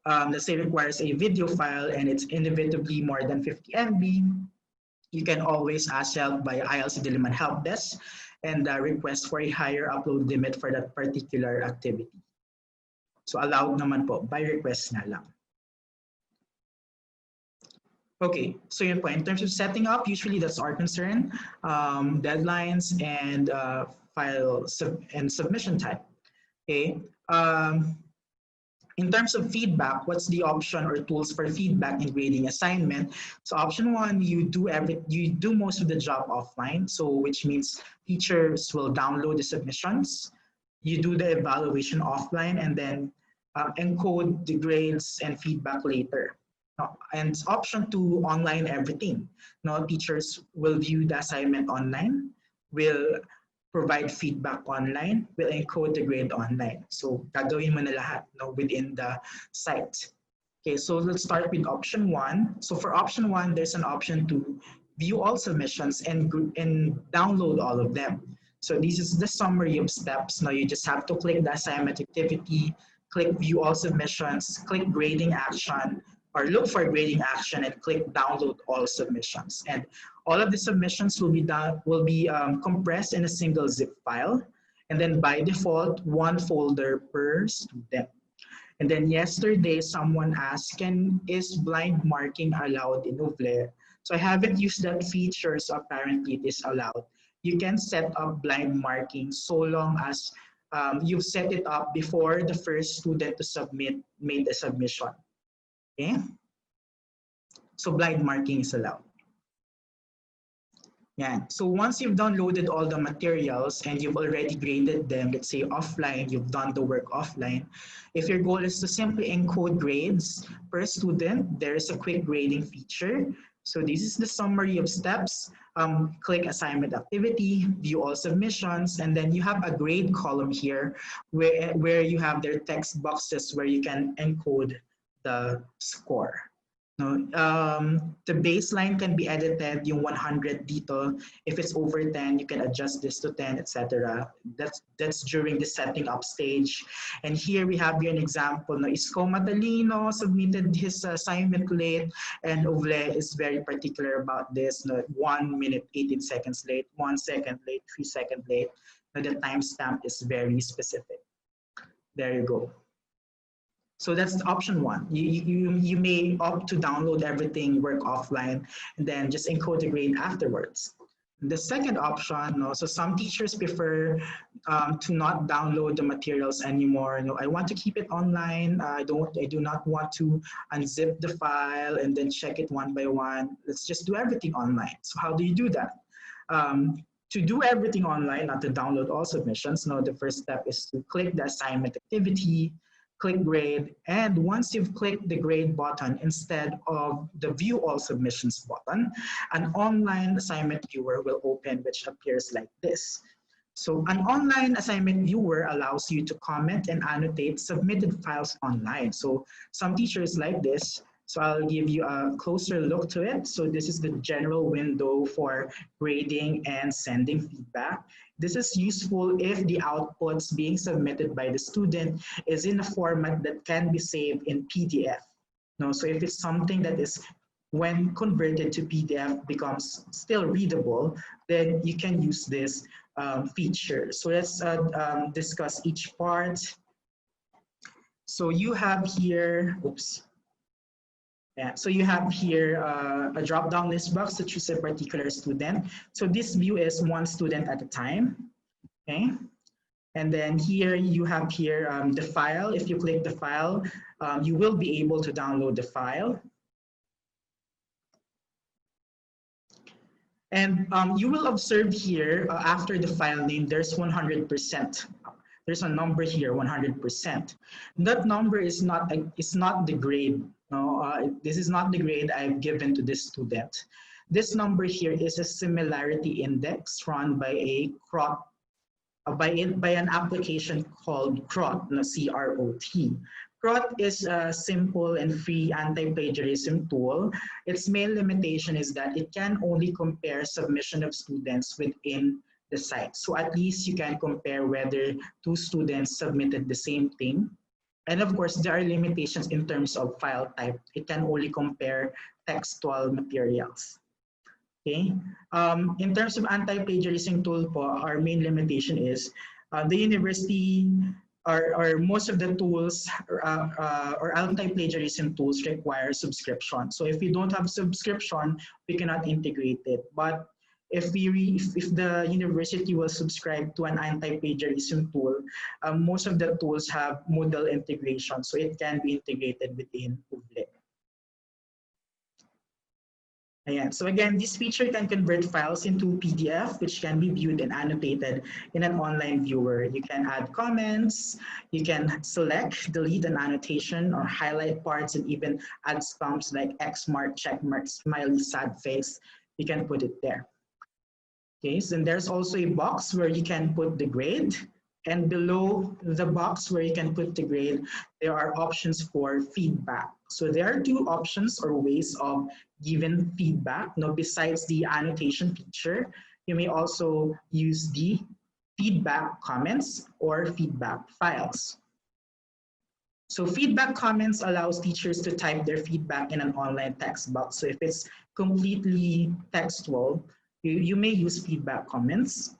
let's say requires a video file and it's inevitably more than 50 MB, you can always ask help by ILC Diliman help desk and request for a higher upload limit for that particular activity. So allowed naman po, by request na lang. Okay, so yun po, in terms of setting up, usually that's our concern, deadlines and submission type. Okay. In terms of feedback, what's the option or tools for feedback in grading assignment? So option one, you do most of the job offline. So which means teachers will download the submissions. You do the evaluation offline and then encode the grades and feedback later. And option two, online everything. Now teachers will view the assignment online, will provide feedback online, will encode the grade online. So gagawin mo na lahat within the site. Okay, so let's start with option one. So for option one, there's an option to view all submissions and download all of them. So this is the summary of steps. Now you just have to click the assignment activity, click view all submissions, click grading action, or look for grading action and click download all submissions. And all of the submissions will be compressed in a single zip file. And then by default, one folder per student. And then yesterday, someone asked, is blind marking allowed in UVLe? So I haven't used that feature, so apparently it is allowed. You can set up blind marking so long as you've set it up before the first student to submit made the submission. Okay, so blind marking is allowed. Yeah. So once you've downloaded all the materials and you've already graded them, let's say offline, you've done the work offline. If your goal is to simply encode grades per student, there's a quick grading feature. So this is the summary of steps. Click assignment activity, view all submissions, and then you have a grade column here where you have their text boxes where you can encode the score. The baseline can be edited, yung 100 dito. If it's over 10, you can adjust this to 10, etc. That's during the setting up stage. And here we have an example. Isko Matalino submitted his assignment late, and UVLe is very particular about this. 1 minute, 18 seconds late, 1 second late, 3 seconds late. The timestamp is very specific. There you go. So that's option one. You may opt to download everything, work offline, and then just encode the grade afterwards. The second option, so some teachers prefer to not download the materials anymore. I want to keep it online. I do not want to unzip the file and then check it one by one. Let's just do everything online. So how do you do that? To do everything online, not to download all submissions, the first step is to click the assignment activity, click grade, and once you've clicked the grade button instead of the view all submissions button, an online assignment viewer will open, which appears like this. So an online assignment viewer allows you to comment and annotate submitted files online. So some teachers like this. So I'll give you a closer look to it. So this is the general window for grading and sending feedback. This is useful if the outputs being submitted by the student is in a format that can be saved in PDF. So if it's something that is, when converted to PDF, becomes still readable, then you can use this feature. So let's discuss each part. So you have here, oops. Yeah, so you have here a drop-down list box to choose a particular student. So this view is one student at a time, okay? And then here you have here the file. If you click the file, you will be able to download the file. And you will observe here after the file name, there's 100%. there's a number here, 100%. That number is not the grade. No, this is not the grade I've given to this student. This number here is a similarity index run by a by an application called CROT, no, C-R-O-T. CROT is a simple and free anti-plagiarism tool. Its main limitation is that it can only compare submission of students within the site. So at least you can compare whether two students submitted the same thing. And of course, there are limitations in terms of file type. It can only compare textual materials. Okay. In terms of anti-plagiarism tool, our main limitation is the university or most of the tools or anti-plagiarism tools require subscription. So if we don't have subscription, we cannot integrate it. But if the university will subscribe to an anti-plagiarism tool, most of the tools have Moodle integration, so it can be integrated within UVLe. Ayan. So again, this feature can convert files into PDF, which can be viewed and annotated in an online viewer. You can add comments, you can select, delete an annotation, or highlight parts, and even add stumps like X mark, check mark, smiley, sad face. You can put it there. Okay, so there's also a box where you can put the grade, and below the box where you can put the grade, there are options for feedback. So there are two options or ways of giving feedback. Now, besides the annotation feature, you may also use the feedback comments or feedback files. So feedback comments allows teachers to type their feedback in an online text box. So if it's completely textual, you may use feedback comments.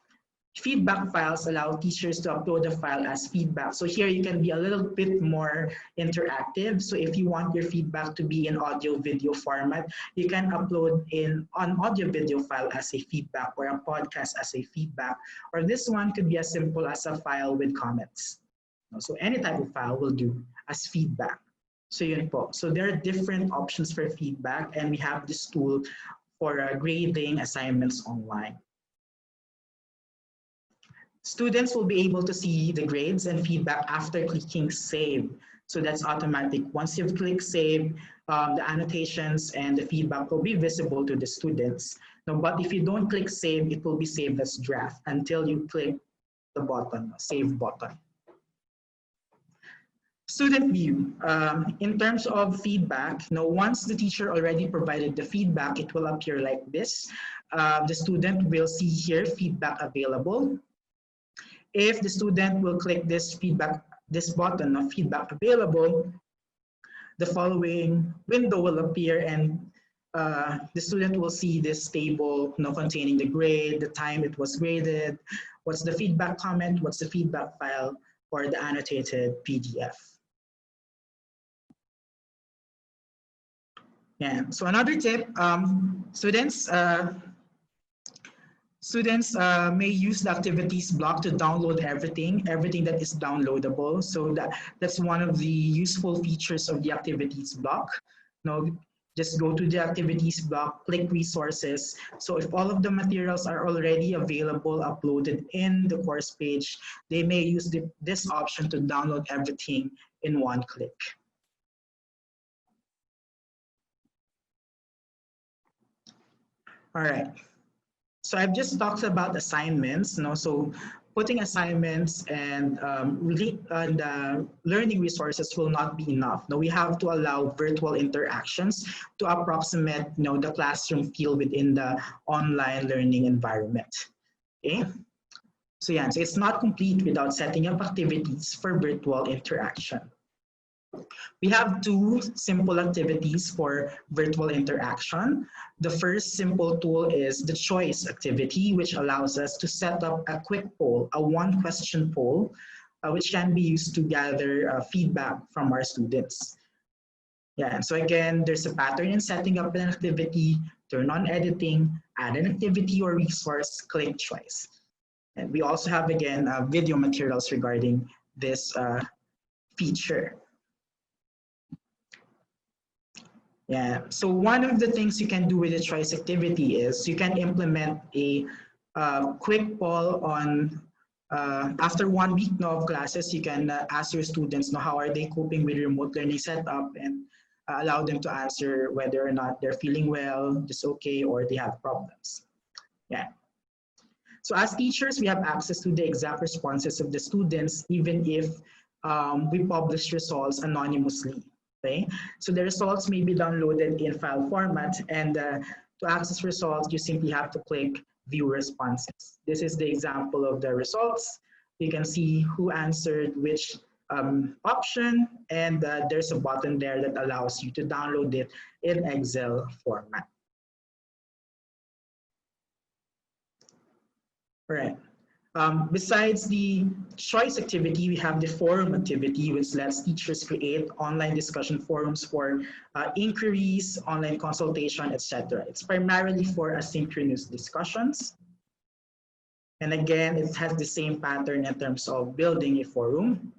Feedback files allow teachers to upload a file as feedback. So here you can be a little bit more interactive. So if you want your feedback to be in audio video format, you can upload in an audio video file as a feedback, or a podcast as a feedback. Or this one could be as simple as a file with comments. So any type of file will do as feedback. So yun po. So there are different options for feedback, and we have this tool for grading assignments online. Students will be able to see the grades and feedback after clicking save. So that's automatic. Once you've clicked save, the annotations and the feedback will be visible to the students. Now, but if you don't click save, it will be saved as draft until you click the button, save button. Student view. In terms of feedback, now once the teacher already provided the feedback, it will appear like this. The student will see here feedback available. If the student will click this button of feedback available, the following window will appear, and the student will see this table containing the grade, the time it was graded, what's the feedback comment, what's the feedback file, or the annotated PDF. Yeah. So another tip, students may use the activities block to download everything that is downloadable. So that's one of the useful features of the activities block. Now, just go to the activities block, click resources. So if all of the materials are already available, uploaded in the course page, they may use this option to download everything in one click. All right. So I've just talked about assignments. So putting assignments and learning resources will not be enough. Now we have to allow virtual interactions to approximate the classroom feel within the online learning environment. Okay. So yeah, so it's not complete without setting up activities for virtual interaction. We have two simple activities for virtual interaction. The first simple tool is the choice activity, which allows us to set up a quick poll, a one-question poll, which can be used to gather feedback from our students. Yeah, and so again, there's a pattern in setting up an activity, turn on editing, add an activity or resource, click choice. And we also have, again, video materials regarding this feature. Yeah, so one of the things you can do with the choice activity is you can implement a quick poll on after 1 week of classes, you can ask your students how are they coping with remote learning setup, and allow them to answer whether or not they're feeling well, just okay, or they have problems. Yeah. So as teachers, we have access to the exact responses of the students, even if we publish results anonymously. Okay, so the results may be downloaded in file format, and to access results, you simply have to click View Responses. This is the example of the results. You can see who answered which option, and there's a button there that allows you to download it in Excel format. All right. Besides the choice activity, we have the forum activity, which lets teachers create online discussion forums for inquiries, online consultation, etc. It's primarily for asynchronous discussions. And again, it has the same pattern in terms of building a forum.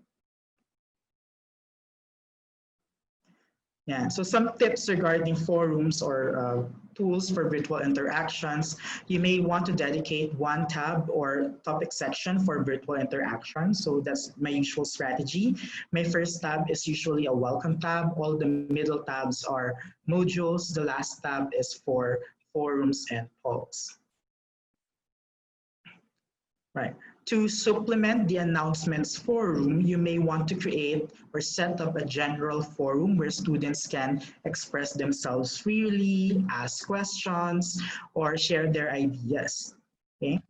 Yeah, so some tips regarding forums or tools for virtual interactions. You may want to dedicate one tab or topic section for virtual interaction. So that's my usual strategy. My first tab is usually a welcome tab. All the middle tabs are modules. The last tab is for forums and polls. Right. To supplement the announcements forum, you may want to create or set up a general forum where students can express themselves freely, ask questions, or share their ideas. Okay.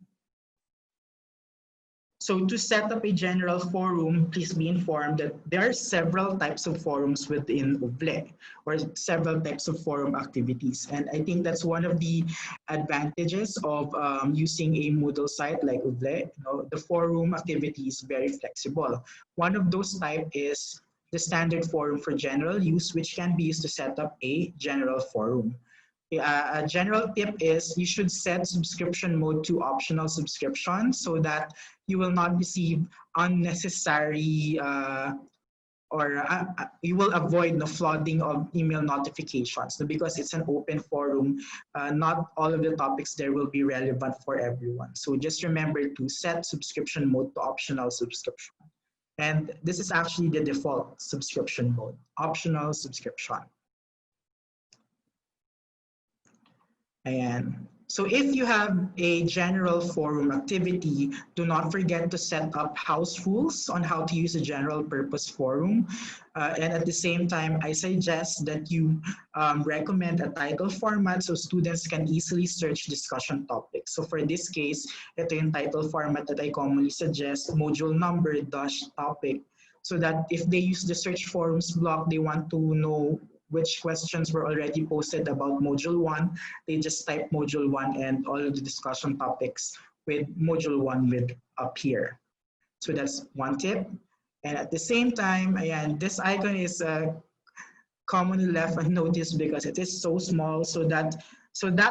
So to set up a general forum, please be informed that there are several types of forums within UVLe, or several types of forum activities. And I think that's one of the advantages of using a Moodle site like UVLe. The forum activity is very flexible. One of those type is the standard forum for general use, which can be used to set up a general forum. A general tip is you should set subscription mode to optional subscription so that you will not receive unnecessary you will avoid the flooding of email notifications. So because it's an open forum, not all of the topics there will be relevant for everyone. So just remember to set subscription mode to optional subscription. And this is actually the default subscription mode, optional subscription. And so if you have a general forum activity, do not forget to set up house rules on how to use a general purpose forum. And at the same time, I suggest that you recommend a title format so students can easily search discussion topics. So for this case, ito yung title format that I commonly suggest, module number dash topic, so that if they use the search forums block, they want to know which questions were already posted about module 1, they just type module 1 and all of the discussion topics with module 1 will appear. So that's one tip. And at the same time, again, this icon is commonly left unnoticed because it is so small, so that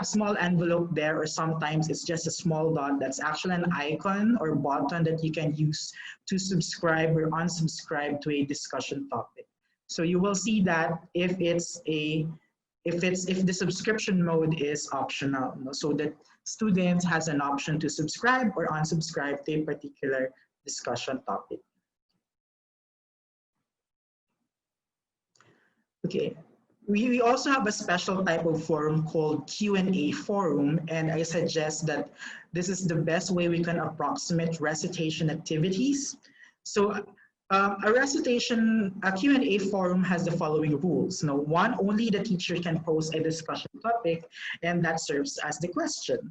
small envelope there, or sometimes it's just a small dot, that's actually an icon or button that you can use to subscribe or unsubscribe to a discussion topic. So you will see that if the subscription mode is optional, so that students has an option to subscribe or unsubscribe to a particular discussion topic. Okay, we also have a special type of forum called Q&A forum, and I suggest that this is the best way we can approximate recitation activities. So a Q&A forum has the following rules. Now, one, only the teacher can pose a discussion topic, and that serves as the question.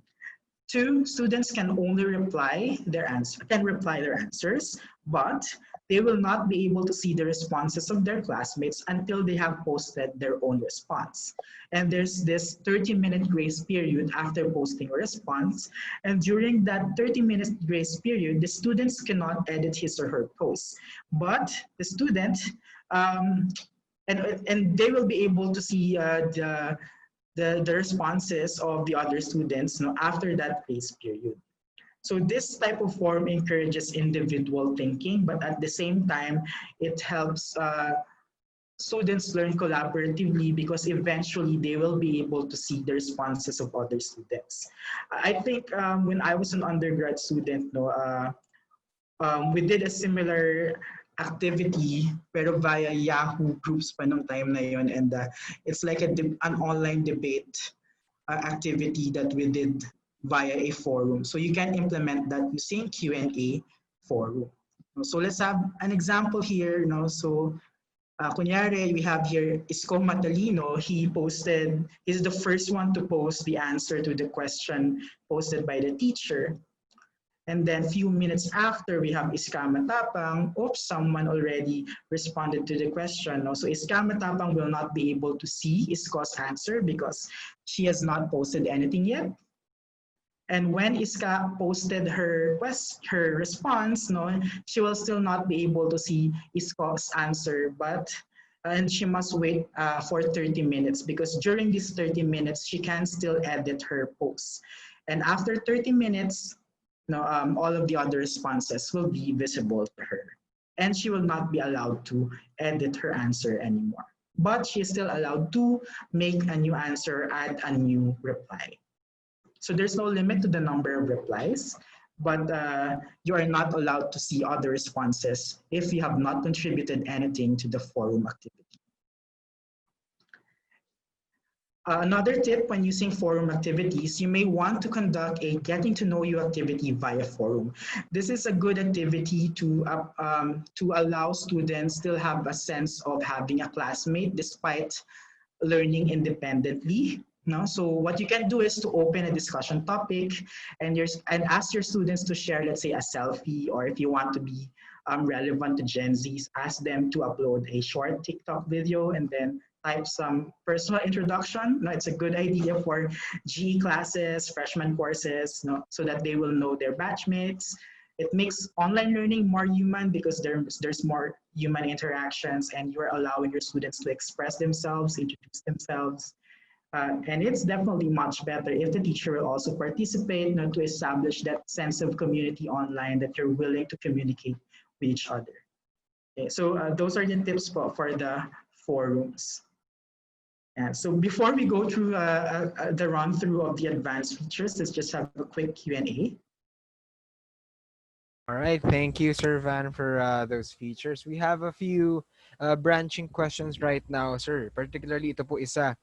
2, students can only reply their answers, but they will not be able to see the responses of their classmates until they have posted their own response. And there's this 30-minute grace period after posting a response. And during that 30-minute grace period, the students cannot edit his or her post. But the student, and they will be able to see the responses of the other students after that grace period. So this type of forum encourages individual thinking, but at the same time, it helps students learn collaboratively because eventually they will be able to see the responses of other students. I think when I was an undergrad student, We did a similar activity pero via Yahoo groups pa nung time na yun, and it's like an online debate activity that we did via a forum. So you can implement that using Q&A forum. So let's have an example here. So kunyari, we have here Isko Matalino. He's the first one to post the answer to the question posted by the teacher. And then a few minutes after, we have Iska Matapang. Oops, someone already responded to the question. So Iska Matapang will not be able to see Isko's answer because she has not posted anything yet. And when Iska posted her response, she will still not be able to see Isko's answer, and she must wait for 30 minutes because during these 30 minutes, she can still edit her post. And after 30 minutes, all of the other responses will be visible to her. And she will not be allowed to edit her answer anymore. But she is still allowed to make a new answer, add a new reply. So there's no limit to the number of replies, but you are not allowed to see other responses if you have not contributed anything to the forum activity. Another tip when using forum activities, you may want to conduct a getting to know you activity via forum. This is a good activity to allow students still have a sense of having a classmate despite learning independently. So what you can do is to open a discussion topic and ask your students to share, let's say, a selfie, or if you want to be relevant to Gen Zs, ask them to upload a short TikTok video and then type some personal introduction. It's a good idea for GE classes, freshman courses, so that they will know their batchmates. It makes online learning more human because there's more human interactions and you're allowing your students to express themselves, introduce themselves. And it's definitely much better if the teacher will also participate, to establish that sense of community online that you're willing to communicate with each other. Okay, so those are the tips for the forums. Yeah, so before we go through the run through of the advanced features, let's just have a quick Q&A. All right, thank you, Sir Van, for those features. We have a few branching questions right now, sir. Particularly, ito po isa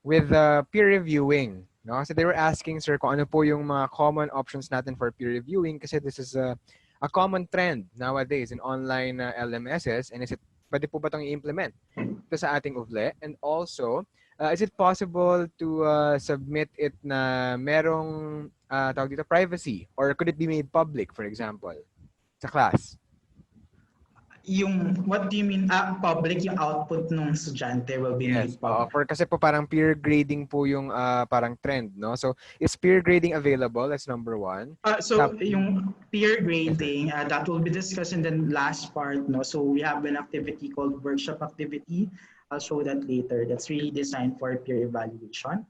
with peer reviewing. No? So they were asking, sir, kung ano po yung mga common options natin for peer reviewing kasi this is a common trend nowadays in online LMSs, and pwede po ba itong i-implement ito sa ating UVLe? And also, is it possible to submit it na merong tawag dito, privacy, or could it be made public, for example, sa class? What do you mean? Public, yung output ng estudyante will be made public. Kasi po parang peer grading po yung parang trend, no? So, is peer grading available? That's number one. Yung peer grading, that will be discussed in the last part, no? So, we have an activity called workshop activity. I'll show that later. That's really designed for peer evaluation.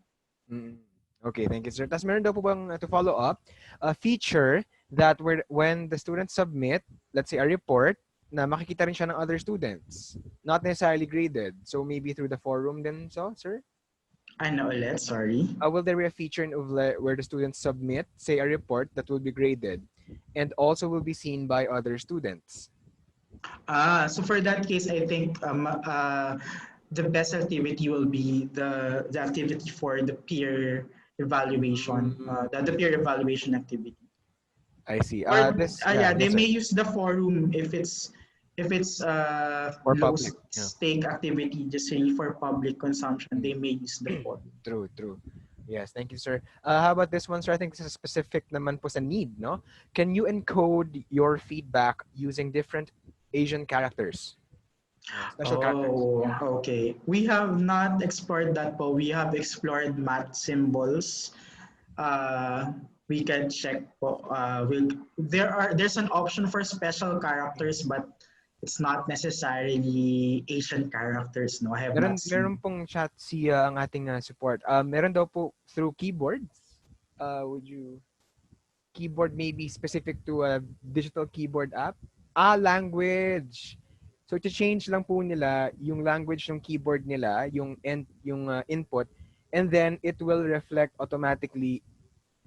Okay, thank you, sir. Tapos meron daw po bang, to follow up, a feature that when the students submit, let's say a report, na makikita rin siya ng other students, not necessarily graded. So maybe through the forum then, sir? Ano ulit? Sorry. Will there be a feature in UVLe where the students submit, say, a report that will be graded and also will be seen by other students? So for that case, I think the best activity will be the activity for the peer evaluation, the peer evaluation activity. I see. They may use the forum if it's low stake activity, just saying for public consumption, they may use the forum. True. Yes, thank you, sir. How about this one, sir? I think this is specific naman po sa need, no? Can you encode your feedback using different Asian characters? Special characters. Yeah. Okay. We have not explored that, but we have explored math symbols. We can check. There's an option for special characters, but it's not necessarily Asian characters. No, I have not seen. Meron pong chat siya ang ating support. Meron daw po through keyboards. Would you keyboard maybe specific to a digital keyboard app? Language. So to change lang po nila yung language ng keyboard nila, yung input, and then it will reflect automatically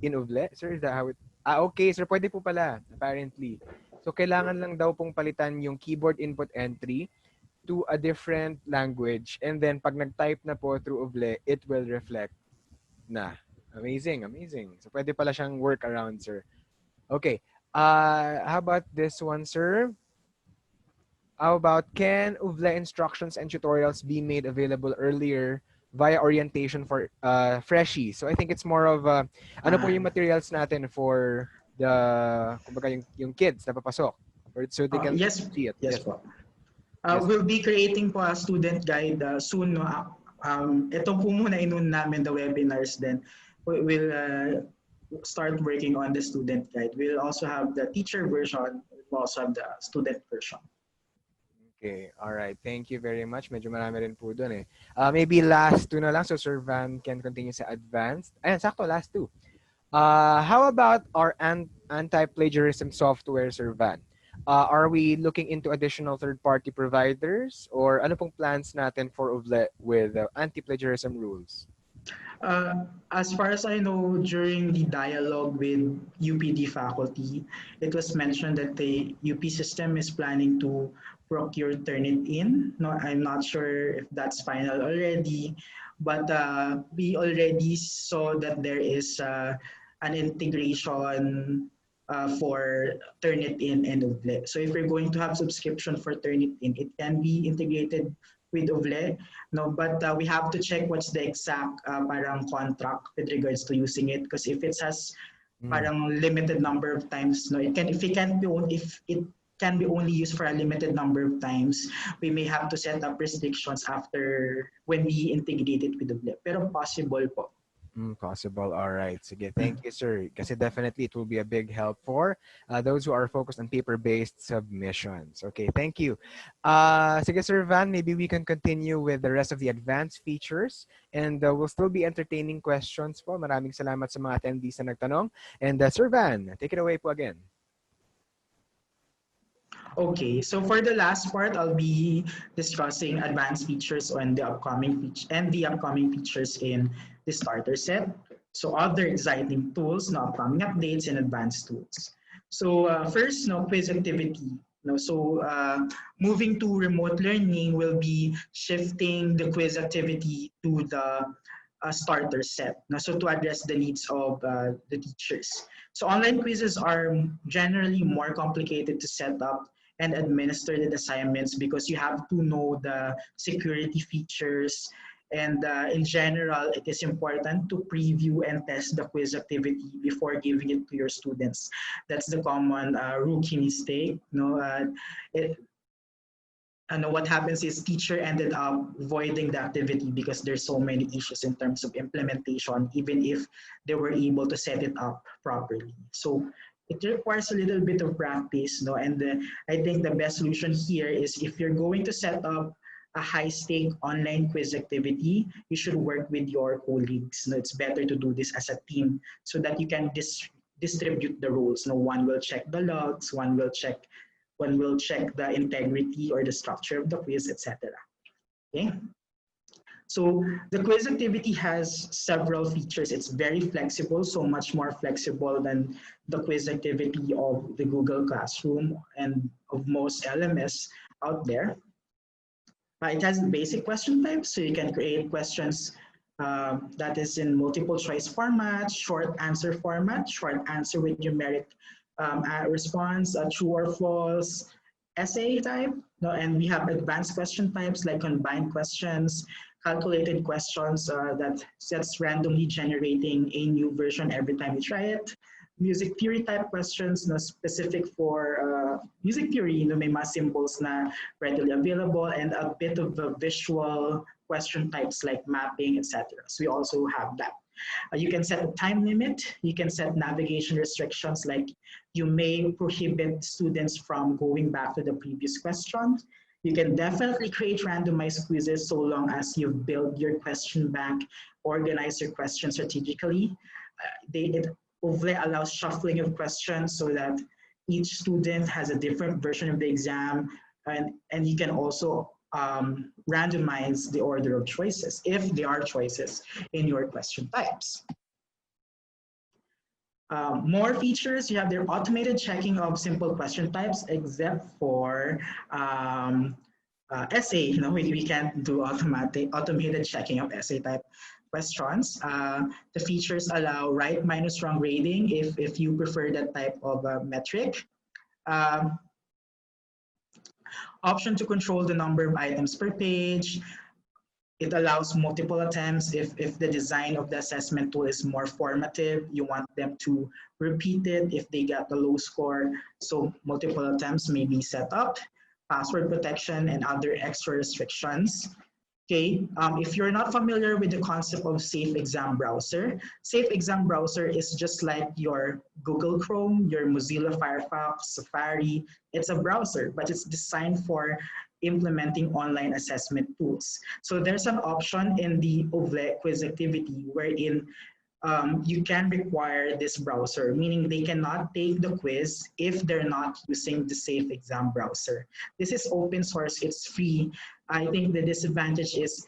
in UVLe. Sir, is that how it? Okay, sir, pwede po pala apparently. So kailangan lang daw pong palitan yung keyboard input entry to a different language. And then pag nag-type na po through UVLe, it will reflect na. Amazing, amazing. So pwede pala siyang workaround, sir. Okay. How about this one, sir? How about, can UVLe instructions and tutorials be made available earlier via orientation for freshies? So I think it's more of, ano po yung materials natin for the, kumbaga yung kids na papasok, so they can Yes, see it. yes Yes. po. Yes. We'll be creating po a student guide soon. No? Ito po muna inun namin the webinars, then we'll start working on the student guide. We'll also have the teacher version. We'll also have the student version. Okay, all right. Thank you very much. Medyo marami rin po dun eh. Maybe last two na lang so Sir Van can continue sa advanced. Ayan, sakto, last two. How about our anti-plagiarism software, Sir Van? Are we looking into additional third-party providers or ano pong plans natin for UVLe with anti-plagiarism rules? As far as I know, during the dialogue with UPD faculty, it was mentioned that the UP system is planning to procure Turnitin. No, I'm not sure if that's final already, but we already saw that there is an integration for Turnitin and UVLe. So if we're going to have subscription for Turnitin, it can be integrated with UVLe. No, but we have to check what's the exact parang contract with regards to using it, because if it has parang limited number of times, no, if it can be only used for a limited number of times, we may have to set up restrictions after when we integrate it with UVLe. Pero possible po. Possible. All right. Sige, thank you, sir. Kasi definitely it will be a big help for those who are focused on paper-based submissions. Okay, thank you. Sige, Sir Van, maybe we can continue with the rest of the advanced features and we'll still be entertaining questions po. Maraming salamat sa mga attendees na nagtanong. And Sir Van, take it away po again. Okay, so for the last part, I'll be discussing advanced features and the upcoming features in the starter set. So other exciting tools, no, upcoming updates and advanced tools. So first, no, quiz activity. No, so moving to remote learning will be shifting the quiz activity to the starter set. No, so to address the needs of the teachers. So online quizzes are generally more complicated to set up and administer the assignments because you have to know the security features, and in general, it is important to preview and test the quiz activity before giving it to your students. That's the common rookie mistake. What happens is teacher ended up voiding the activity because there's so many issues in terms of implementation, even if they were able to set it up properly. So it requires a little bit of practice, no? And I think the best solution here is if you're going to set up a high-stake online quiz activity, you should work with your colleagues. No, it's better to do this as a team so that you can distribute the roles. No, one will check the logs, one will check the integrity or the structure of the quiz, etc. Okay. So the quiz activity has several features. It's very flexible, so much more flexible than the quiz activity of the Google Classroom and of most LMS out there. It has basic question types, so you can create questions that is in multiple choice format, short answer format, short answer with numeric response, true or false, essay type, no, and we have advanced question types like combined questions, calculated questions that's randomly generating a new version every time you try it. Music theory type questions, no, specific for music theory, may mga symbols na readily available, and a bit of the visual question types like mapping, etc. So we also have that. You can set a time limit. You can set navigation restrictions, like you may prohibit students from going back to the previous question. You can definitely create randomized quizzes so long as you've built your question bank, organize your questions strategically. UVLe allows shuffling of questions so that each student has a different version of the exam, and you can also randomize the order of choices if there are choices in your question types. More features, you have their automated checking of simple question types, except for essay. We can't do automated checking of essay type questions. The features allow right minus wrong grading if you prefer that type of metric. Um, Option to control the number of items per page. It allows multiple attempts. If the design of the assessment tool is more formative, you want them to repeat it if they get the low score. So multiple attempts may be set up, password protection, and other extra restrictions. Okay, if you're not familiar with the concept of Safe Exam Browser, Safe Exam Browser is just like your Google Chrome, your Mozilla Firefox, Safari. It's a browser, but it's designed for implementing online assessment tools. So there's an option in the OVLE quiz activity wherein you can require this browser, meaning they cannot take the quiz if they're not using the Safe Exam Browser. This is open source, it's free. I think the disadvantage is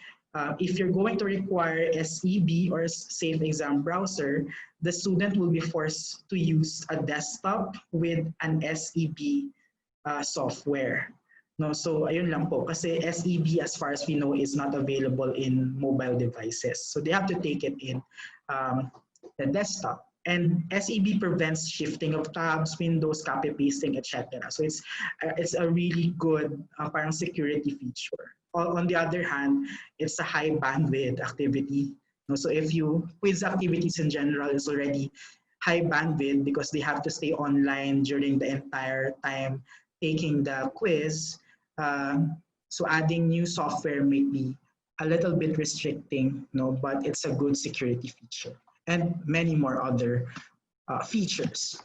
if you're going to require SEB or Safe Exam Browser, the student will be forced to use a desktop with an SEB software. No, so ayun lang po, kasi SEB as far as we know is not available in mobile devices. So they have to take it in the desktop. And SEB prevents shifting of tabs, windows, copy pasting, etc. So it's a really good parang security feature. On the other hand, it's a high bandwidth activity. No, so if you quiz activities in general is already high bandwidth because they have to stay online during the entire time taking the quiz. So adding new software may be a little bit restricting, but it's a good security feature and many more other features.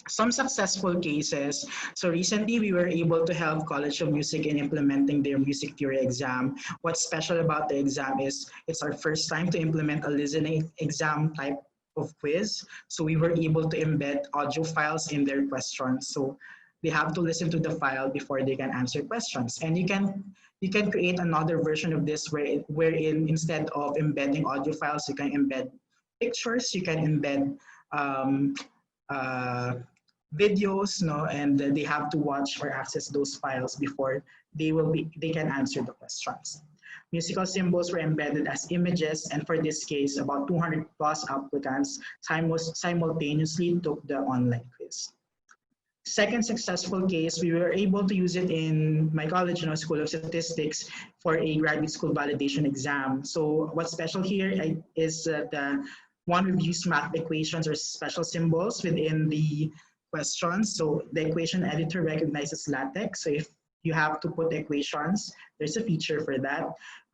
Some successful cases. So recently we were able to help College of Music in implementing their music theory exam. What's special about the exam is it's our first time to implement a listening exam type of quiz. So we were able to embed audio files in their questions. So they have to listen to the file before they can answer questions. And you can create another version of this wherein instead of embedding audio files, you can embed pictures, you can embed videos, and they have to watch or access those files before they can answer the questions. Musical symbols were embedded as images, and for this case, about 200 plus applicants simultaneously took the online quiz. Second successful case, we were able to use it in my college, School of Statistics, for a graduate school validation exam. So what's special here is that one reviews math equations or special symbols within the questions. So the equation editor recognizes LaTeX. So if you have to put equations, there's a feature for that.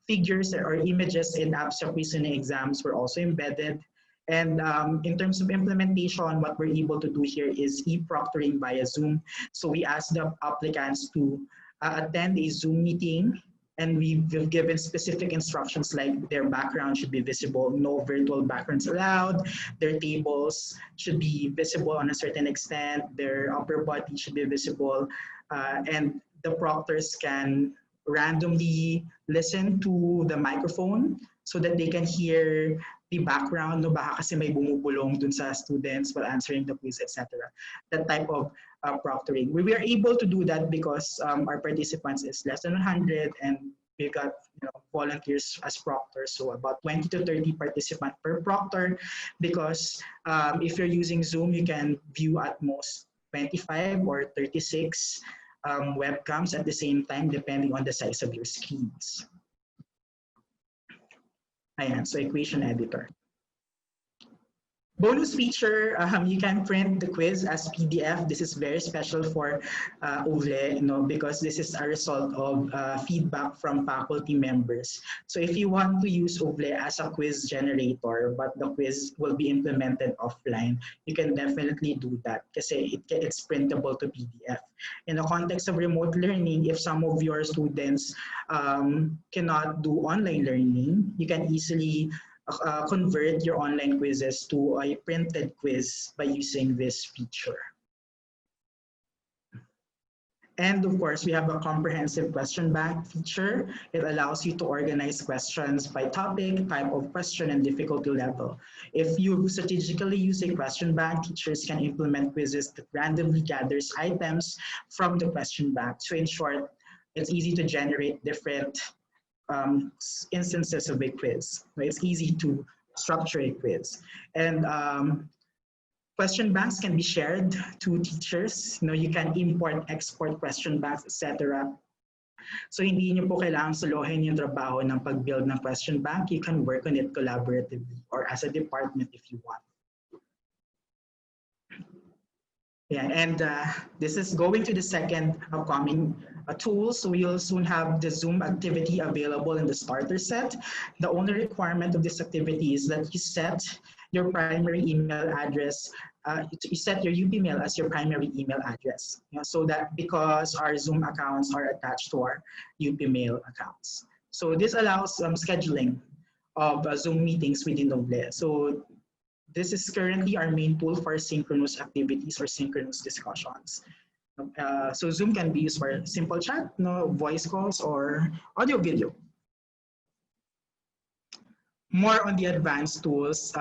Figures or images in abstract reasoning exams were also embedded. And in terms of implementation, what we're able to do here is e-proctoring via Zoom. So we ask the applicants to attend a Zoom meeting, and we've given specific instructions like their background should be visible, no virtual backgrounds allowed, their tables should be visible on a certain extent, their upper body should be visible, and the proctors can randomly listen to the microphone so that they can hear the background, baka kasi may bumubulong dun sa students while answering the quiz, etc. That type of proctoring. We were able to do that because our participants is less than 100 and we got volunteers as proctors, so about 20 to 30 participants per proctor, because if you're using Zoom, you can view at most 25 or 36 webcams at the same time, depending on the size of your screens. Ayan, so equation editor. Bonus feature, you can print the quiz as PDF. This is very special for UVLe, because this is a result of feedback from faculty members. So if you want to use UVLe as a quiz generator, but the quiz will be implemented offline, you can definitely do that because it's printable to PDF. In the context of remote learning, if some of your students cannot do online learning, you can easily convert your online quizzes to a printed quiz by using this feature. And of course, we have a comprehensive question bank feature. It allows you to organize questions by topic, type of question, and difficulty level. If you strategically use a question bank, teachers can implement quizzes that randomly gathers items from the question bank. So in short, it's easy to generate different instances of a quiz. It's easy to structure a quiz. And question banks can be shared to teachers. You can import, export question banks, etc. So hindi niyo po kailangang solohin yung trabaho ng pag-build ng question bank. You can work on it collaboratively or as a department if you want. Yeah, and this is going to the second upcoming tool. So we'll soon have the Zoom activity available in the starter set. The only requirement of this activity is that you set your primary email address, you set your UVmail as your primary email address. So that because our Zoom accounts are attached to our UVmail accounts. So this allows scheduling of Zoom meetings within UVLe. So this is currently our main tool for synchronous activities or synchronous discussions. So Zoom can be used for simple chat, voice calls, or audio video. More on the advanced tools,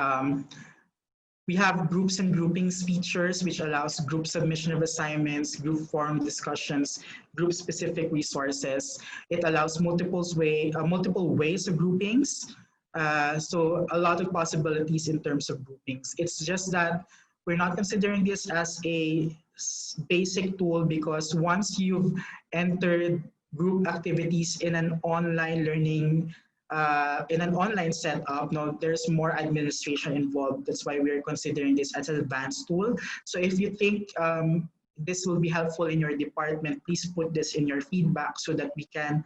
we have groups and groupings features, which allows group submission of assignments, group forum discussions, group specific resources. It allows multiple ways of groupings. So a lot of possibilities in terms of groupings. It's just that we're not considering this as a basic tool because once you've entered group activities in an online learning, in an online setup, there's more administration involved. That's why we're considering this as an advanced tool. So if you think this will be helpful in your department, please put this in your feedback so that we can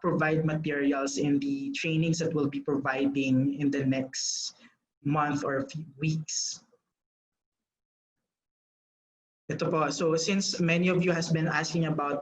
provide materials in the trainings that we'll be providing in the next month or a few weeks. Ito po. So since many of you has been asking about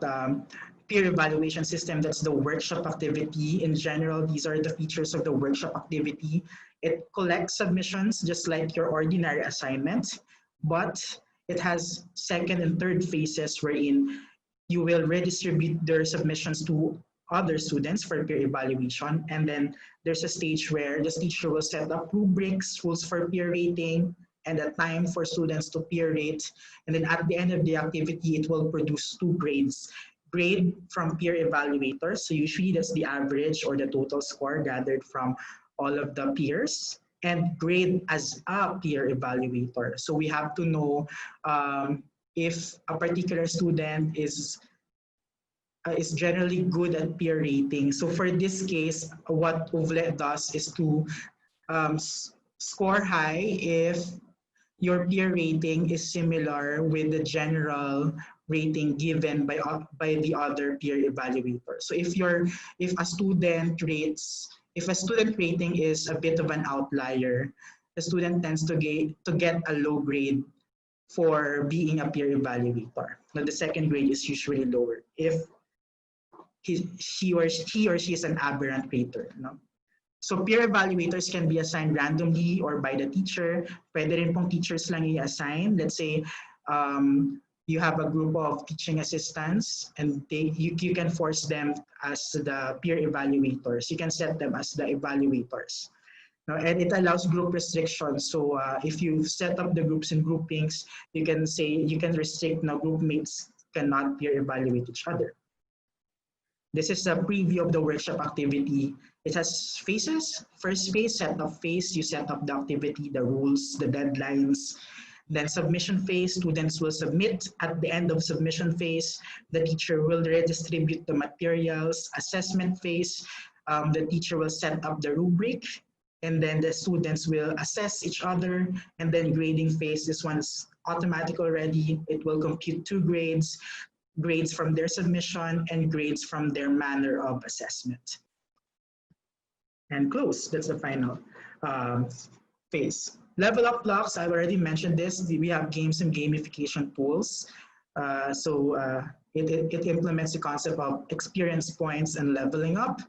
peer evaluation system, that's the workshop activity. In general, these are the features of the workshop activity. It collects submissions just like your ordinary assignment, but it has second and third phases wherein you will redistribute their submissions to other students for peer evaluation. And then there's a stage where the teacher will set up rubrics, rules for peer rating, and a time for students to peer rate. And then at the end of the activity, it will produce 2 grades. Grade from peer evaluators. So usually that's the average or the total score gathered from all of the peers. And grade as a peer evaluator. So we have to know if a particular student is generally good at peer rating. So for this case, what UVLe does is to score high if your peer rating is similar with the general rating given by the other peer evaluator. So if a student rating is a bit of an outlier, the student tends to get a low grade for being a peer evaluator. Now the second grade is usually lower if he or she is an aberrant rater. So peer evaluators can be assigned randomly or by the teacher. Pwede rin pong teachers lang i-assign. Let's say you have a group of teaching assistants and you can force them as the peer evaluators. You can set them as the evaluators. And it allows group restrictions. So if you set up the groups and groupings, you can restrict group mates cannot peer evaluate each other. This is a preview of the workshop activity. It has phases. First phase, setup phase, you set up the activity, the rules, the deadlines. Then submission phase, students will submit. At the end of submission phase, the teacher will redistribute the materials. Assessment phase, the teacher will set up the rubric, and then the students will assess each other. And then grading phase, this one's automatic already. It will compute 2 grades. Grades from their submission and grades from their manner of assessment. And close, that's the final phase. Level up blocks, I've already mentioned this. We have games and gamification tools. It implements the concept of experience points and leveling up.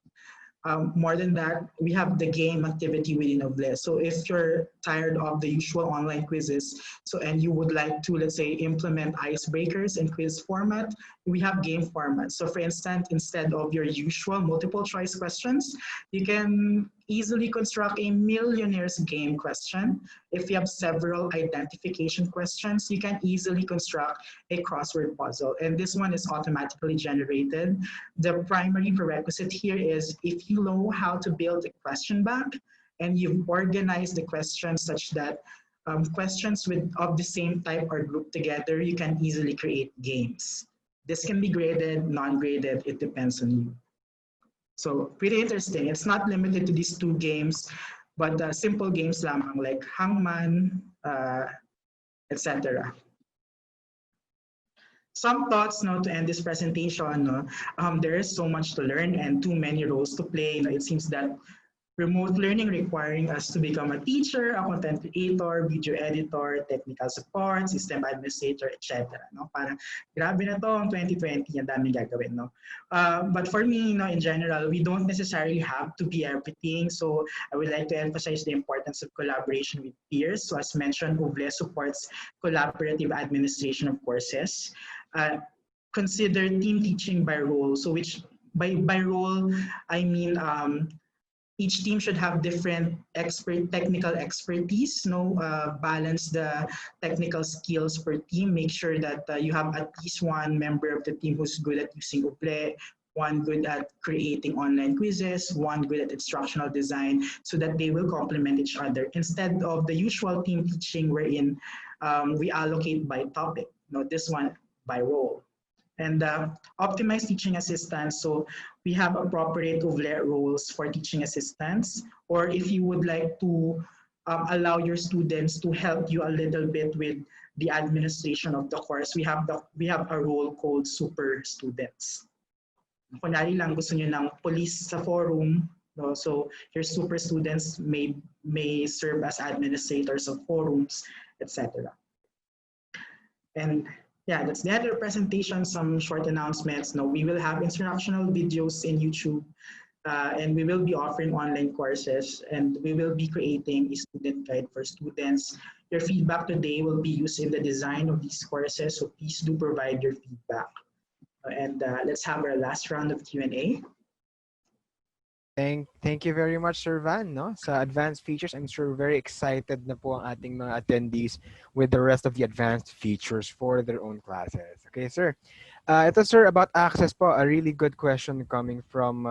More than that, we have the game activity within UVLe. So if your tired of the usual online quizzes, and you would like to, let's say, implement icebreakers and quiz format, we have game format. So for instance, instead of your usual multiple choice questions, you can easily construct a millionaire's game question. If you have several identification questions, you can easily construct a crossword puzzle. And this one is automatically generated. The primary prerequisite here is if you know how to build a question bank and you've organized the questions such that questions of the same type are grouped together, you can easily create games. This can be graded, non-graded, it depends on you. So pretty interesting. It's not limited to these two games, but simple games lamang like hangman, etc. Some thoughts to end this presentation. There is so much to learn and too many roles to play. It seems that remote learning requiring us to become a teacher, a content creator, video editor, technical support, system administrator, etc. Parang grabe na to ang 2020, ang daming gagawin. But for me, in general, we don't necessarily have to be everything. So I would like to emphasize the importance of collaboration with peers. So as mentioned, UVLe supports collaborative administration of courses. Consider team teaching by role. So which by role, I mean each team should have different technical expertise, balance the technical skills per team, make sure that you have at least one member of the team who's good at using UVLe, one good at creating online quizzes, one good at instructional design, so that they will complement each other instead of the usual team teaching wherein we allocate by topic, this one by role. And optimize teaching assistants. So we have appropriate UVLe roles for teaching assistants, or if you would like to allow your students to help you a little bit with the administration of the course, we have a role called super students. Kunyari lang gusto nyo ng police sa forum, so your super students may serve as administrators of forums, etc. And yeah, that's the end of the presentation. Some short announcements. We will have instructional videos in YouTube, and we will be offering online courses, and we will be creating a student guide for students. Your feedback today will be used in the design of these courses, so please do provide your feedback. And let's have our last round of Q&A. Thank you very much, Sir Van, sa advanced features. I'm sure very excited na po ang ating mga attendees with the rest of the advanced features for their own classes. Okay, sir. Ito, sir, about access po, a really good question coming from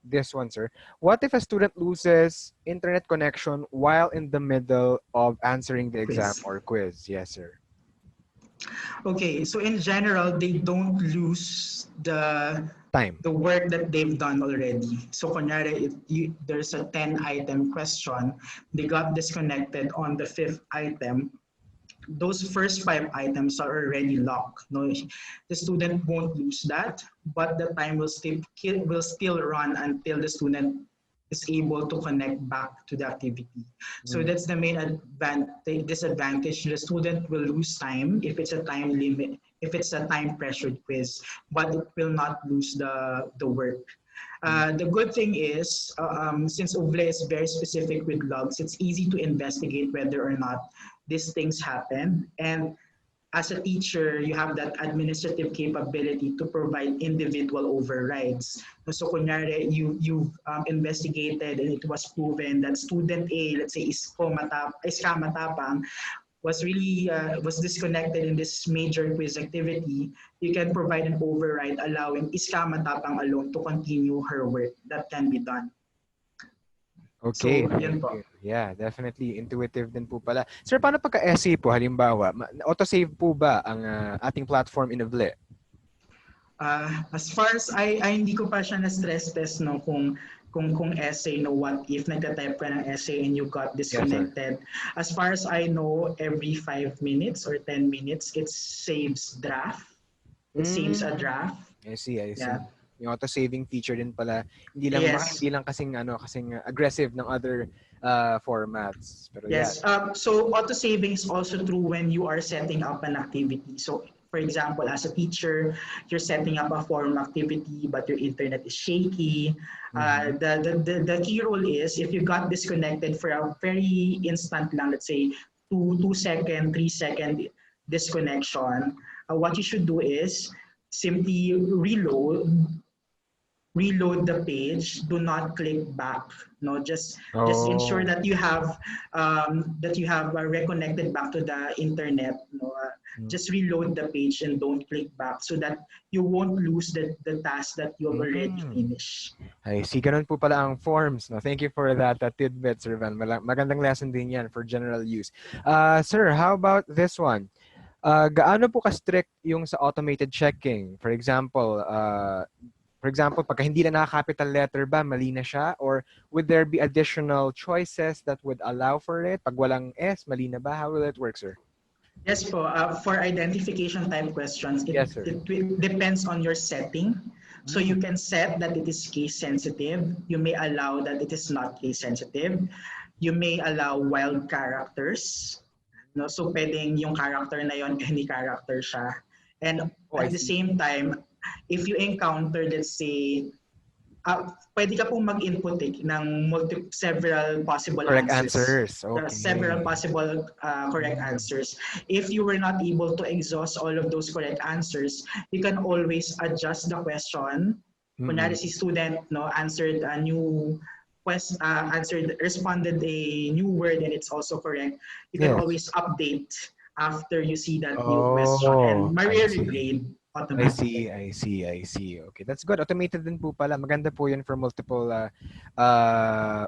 this one, sir. What if a student loses internet connection while in the middle of answering the exam or quiz? Yes, sir. Okay, so in general, they don't lose the work that they've done already. So kunyari, there's a 10-item question, they got disconnected on the 5th item. Those first 5 items are already locked. The student won't lose that, but the time will still run until the student is able to connect back to the activity. So that's the main disadvantage. The student will lose time if it's a time limit, if it's a time pressured quiz, but it will not lose the work. The good thing is, since UVLe is very specific with logs, it's easy to investigate whether or not these things happen. And as a teacher, you have that administrative capability to provide individual overrides. So kunyari, you've investigated and it was proven that student A, let's say, Iska Matapang, was disconnected in this major quiz activity. You can provide an override allowing Iska Matapang alone to continue her work. That can be done. Okay. So, yan po. Yeah, definitely. Intuitive din po pala. Sir, paano pagka-essay po, halimbawa? Autosave po ba ang ating platform in UVLe? As far as hindi ko pa siya na-stress test kung essay, what if nagka-type ka ng essay and you got disconnected. Yes, as far as I know, every 5 minutes or 10 minutes, it saves draft. It saves a draft. I see. Yeah. Yung auto-saving feature din pala, hindi lang kasing aggressive ng other formats. Pero yes. Yeah. So auto-saving is also true when you are setting up an activity. So For example, as a teacher, you're setting up a forum activity, but your internet is shaky. The key rule is if you got disconnected for a very instant lang, let's say 2 second, 3 second disconnection, what you should do is simply reload the page. Do not click back. No, just ensure Oh. that you have reconnected back to the internet. No, just reload the page and don't click back so that you won't lose the task that you've already Mm. finished. I see. Ganun po pala ang forms. No? Thank you for that tidbit, Sir Van. Magandang lesson din yan for general use. Sir, how about this one? Gaano po ka-strict yung sa automated checking? For example, pagka hindi na naka-capital letter ba, mali na siya? Or would there be additional choices that would allow for it? Pag walang S, mali na ba? How will it work, sir? Yes po, for identification type questions, Yes, sir. it depends on your setting. So you Mm. can set that it is case sensitive. You may allow that it is not case sensitive. You may allow wild characters. No? So pwedeng yung character na yon any character siya. And Oh, I at the see. same time, if you encounter, let's say, pwede ka pong mag-input ng several possible Correct answers. answers. Okay. Several possible correct answers. If you were not able to exhaust all of those correct answers, you can always adjust the question. Kunyari si student answered a new responded a new word and it's also correct. You can Yes. always update after you see that new question Oh, and I regrade see. automatically. I see. Okay, that's good. Automated din po pala. Maganda po yun for multiple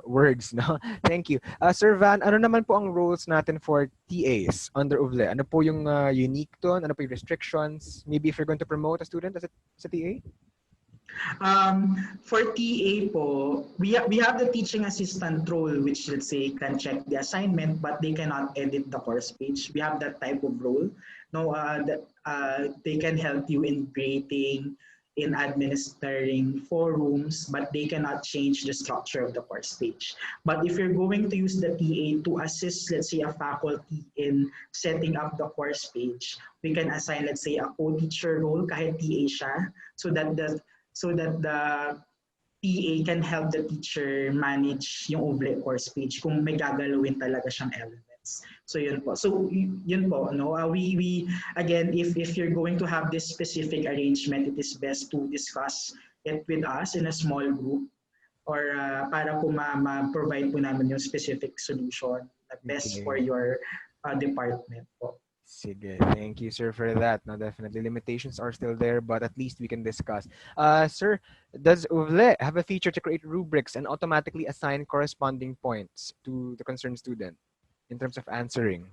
words, no? Thank you. Sir Van, ano naman po ang roles natin for TAs under UVLe? Ano po yung unique doon? Ano po yung restrictions? Maybe if you're going to promote a student as a TA? For TA po, we have the teaching assistant role, which let's say can check the assignment, but they cannot edit the course page. We have that type of role. No, they can help you in grading, in administering forums, but they cannot change the structure of the course page. But if you're going to use the TA to assist, let's say, a faculty in setting up the course page, we can assign, let's say, a co-teacher role, kahit TA siya, so that the TA can help the teacher manage yung UVLe course page kung may gagalawin talaga siyang elements. So yun po. So yun po, no? We again, if you're going to have this specific arrangement, it is best to discuss it with us in a small group or para po ma-provide po namin yung specific solution na best for your department po. Sige. Thank you, sir, for that. No, definitely limitations are still there, but at least we can discuss. Sir, does UVLe have a feature to create rubrics and automatically assign corresponding points to the concerned student in terms of answering?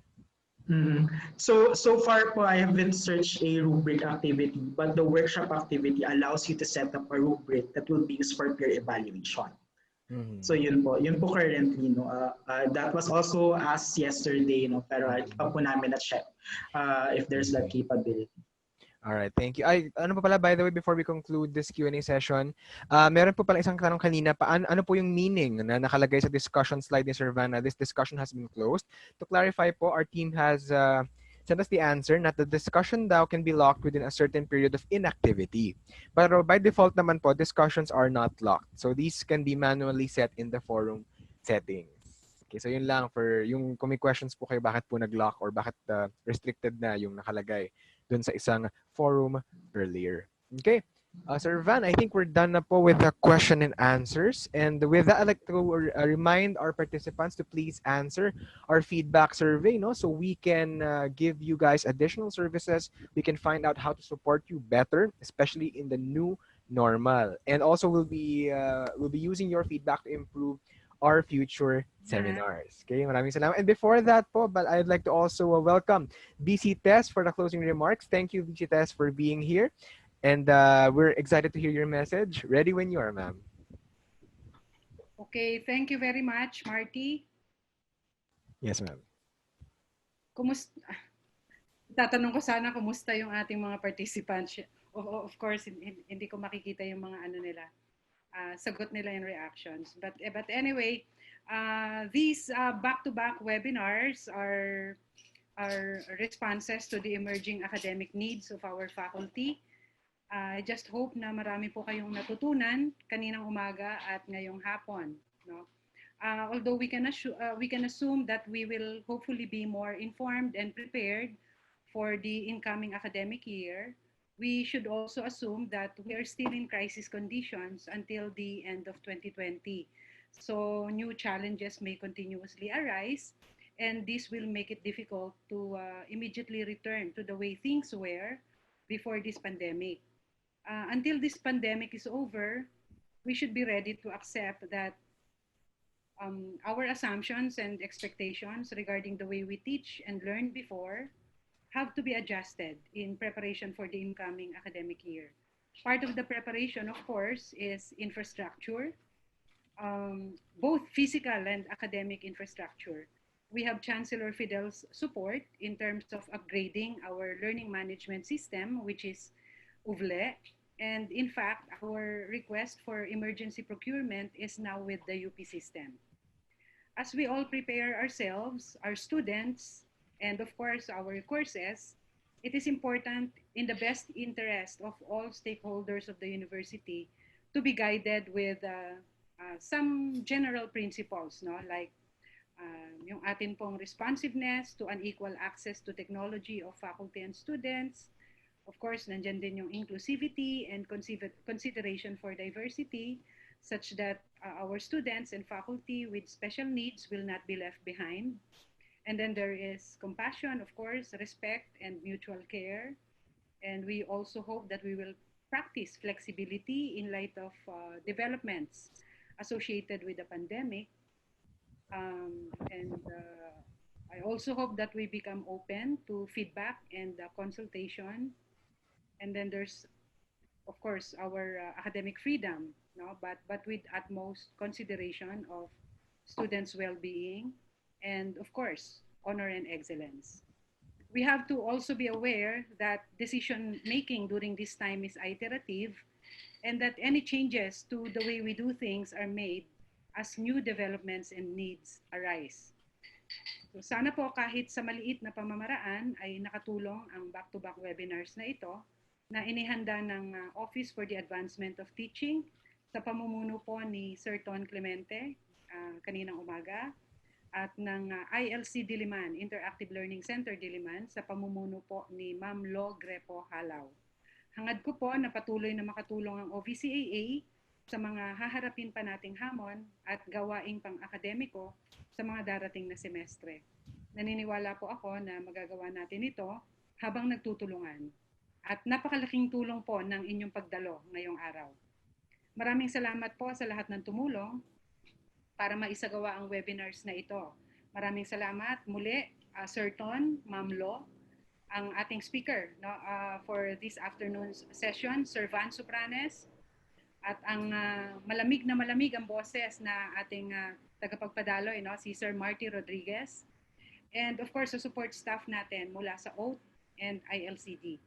So far po, I haven't searched a rubric activity, but the workshop activity allows you to set up a rubric that will be used for peer evaluation. So yun po currently, no. That was also asked yesterday, no, pero pa po namin na-check if there's that capability. All right, thank you. Ano pa pala, by the way, before we conclude this Q&A session, meron po pala isang tanong kanina pa, ano po yung meaning na nakalagay sa discussion slide ni Sir Van? This discussion has been closed. To clarify po, our team has sent us the answer that the discussion daw can be locked within a certain period of inactivity. But by default naman po, discussions are not locked. So these can be manually set in the forum settings. Okay, so yun lang for yung kung may questions po kayo bakit po nag-lock or bakit restricted na yung nakalagay dun sa isang forum earlier. Okay. Sir Van, I think we're done na po with the question and answers. And with that, I'd like to remind our participants to please answer our feedback survey, no? So we can give you guys additional services. We can find out how to support you better, especially in the new normal. And also we'll be using your feedback to improve our future seminars. Okay, maraming salamat. And before that po, but I'd like to also welcome BC Tess for the closing remarks. Thank you, BC Tess, for being here. And we're excited to hear your message. Ready when you are, ma'am. Okay, thank you very much, Marty. Yes, ma'am. Tatanong ko sana kumusta yung ating mga participants. Of course, hindi ko makikita yung mga ano nila, sagot nila in reactions. But anyway, these back-to-back webinars are our responses to the emerging academic needs of our faculty. I just hope na marami po kayong natutunan kaninang umaga at ngayong hapon. No? Although we can assume that we will hopefully be more informed and prepared for the incoming academic year, we should also assume that we are still in crisis conditions until the end of 2020. So new challenges may continuously arise, and this will make it difficult to immediately return to the way things were before this pandemic. Until this pandemic is over, we should be ready to accept that our assumptions and expectations regarding the way we teach and learn before have to be adjusted in preparation for the incoming academic year. Part of the preparation, of course, is infrastructure, both physical and academic infrastructure. We have Chancellor Fidel's support in terms of upgrading our learning management system, which is UVLe. And in fact, our request for emergency procurement is now with the UP system. As we all prepare ourselves, our students, and of course our courses, it is important in the best interest of all stakeholders of the university to be guided with some general principles, no? Like yung atin pong responsiveness to unequal access to technology of faculty and students. Of course, nandyan din yung inclusivity and consideration for diversity, such that our students and faculty with special needs will not be left behind. And then there is compassion, of course, respect and mutual care. And we also hope that we will practice flexibility in light of developments associated with the pandemic. I also hope that we become open to feedback and consultation. And then there's, of course, our academic freedom, no? But with utmost consideration of students' well-being and, of course, honor and excellence. We have to also be aware that decision-making during this time is iterative, and that any changes to the way we do things are made as new developments and needs arise. So sana po kahit sa maliit na pamamaraan ay nakatulong ang back-to-back webinars na ito na inihanda ng Office for the Advancement of Teaching sa pamumuno po ni Sir Ton Clemente kaninang umaga at ng ILC Diliman, Interactive Learning Center Diliman sa pamumuno po ni Ma'am Lo Grepo Halaw. Hangad ko po na patuloy na makatulong ang OVCAA sa mga haharapin pa nating hamon at gawaing pang-akademiko sa mga darating na semestre. Naniniwala po ako na magagawa natin ito habang nagtutulungan. At napakalaking tulong po ng inyong pagdalo ngayong araw. Maraming salamat po sa lahat ng tumulong para maisagawa ang webinars na ito. Maraming salamat muli, Sir Ton, Ma'am Lo, ang ating speaker for this afternoon's session, Sir Van Supranes, at ang malamig ang boses na ating tagapagpadaloy, si Sir Marty Rodriguez, and of course, sa support staff natin mula sa OAT and ILCD.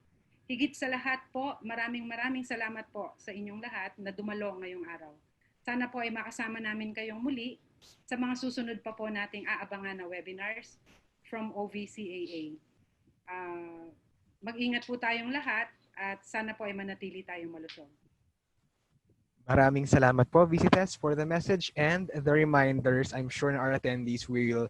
Higit sa lahat po, maraming salamat po sa inyong lahat na dumalo ngayong araw. Sana po ay makasama namin kayong muli sa mga susunod pa po nating aabangan na webinars from OVCAA. Mag-ingat po tayong lahat at sana po ay manatili tayong malusog. Maraming salamat po, Visites, for the message and the reminders. I'm sure our attendees will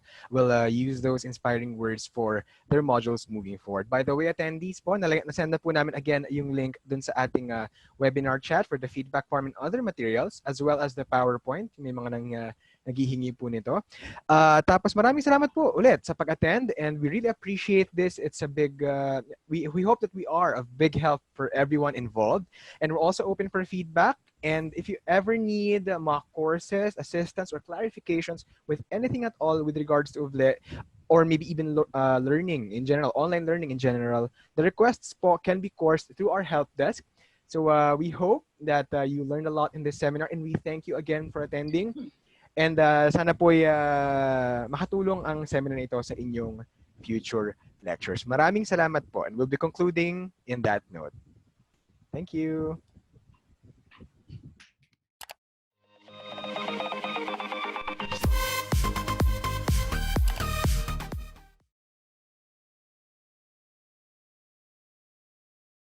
use those inspiring words for their modules moving forward. By the way, attendees po, nasend na po namin again yung link dun sa ating webinar chat for the feedback form and other materials, as well as the PowerPoint. May mga naghihingi po nito. Tapos maraming salamat po ulit sa pag-attend, and we really appreciate this. It's a big, we hope that we are of big help for everyone involved, and we're also open for feedback. And if you ever need mock courses, assistance, or clarifications with anything at all with regards to UVLe, or maybe even learning in general, online learning in general, the requests po can be coursed through our help desk. So we hope that you learned a lot in this seminar, and we thank you again for attending. And sana po makatulong ang seminar na ito sa inyong future lectures. Maraming salamat po, and we'll be concluding in that note. Thank you.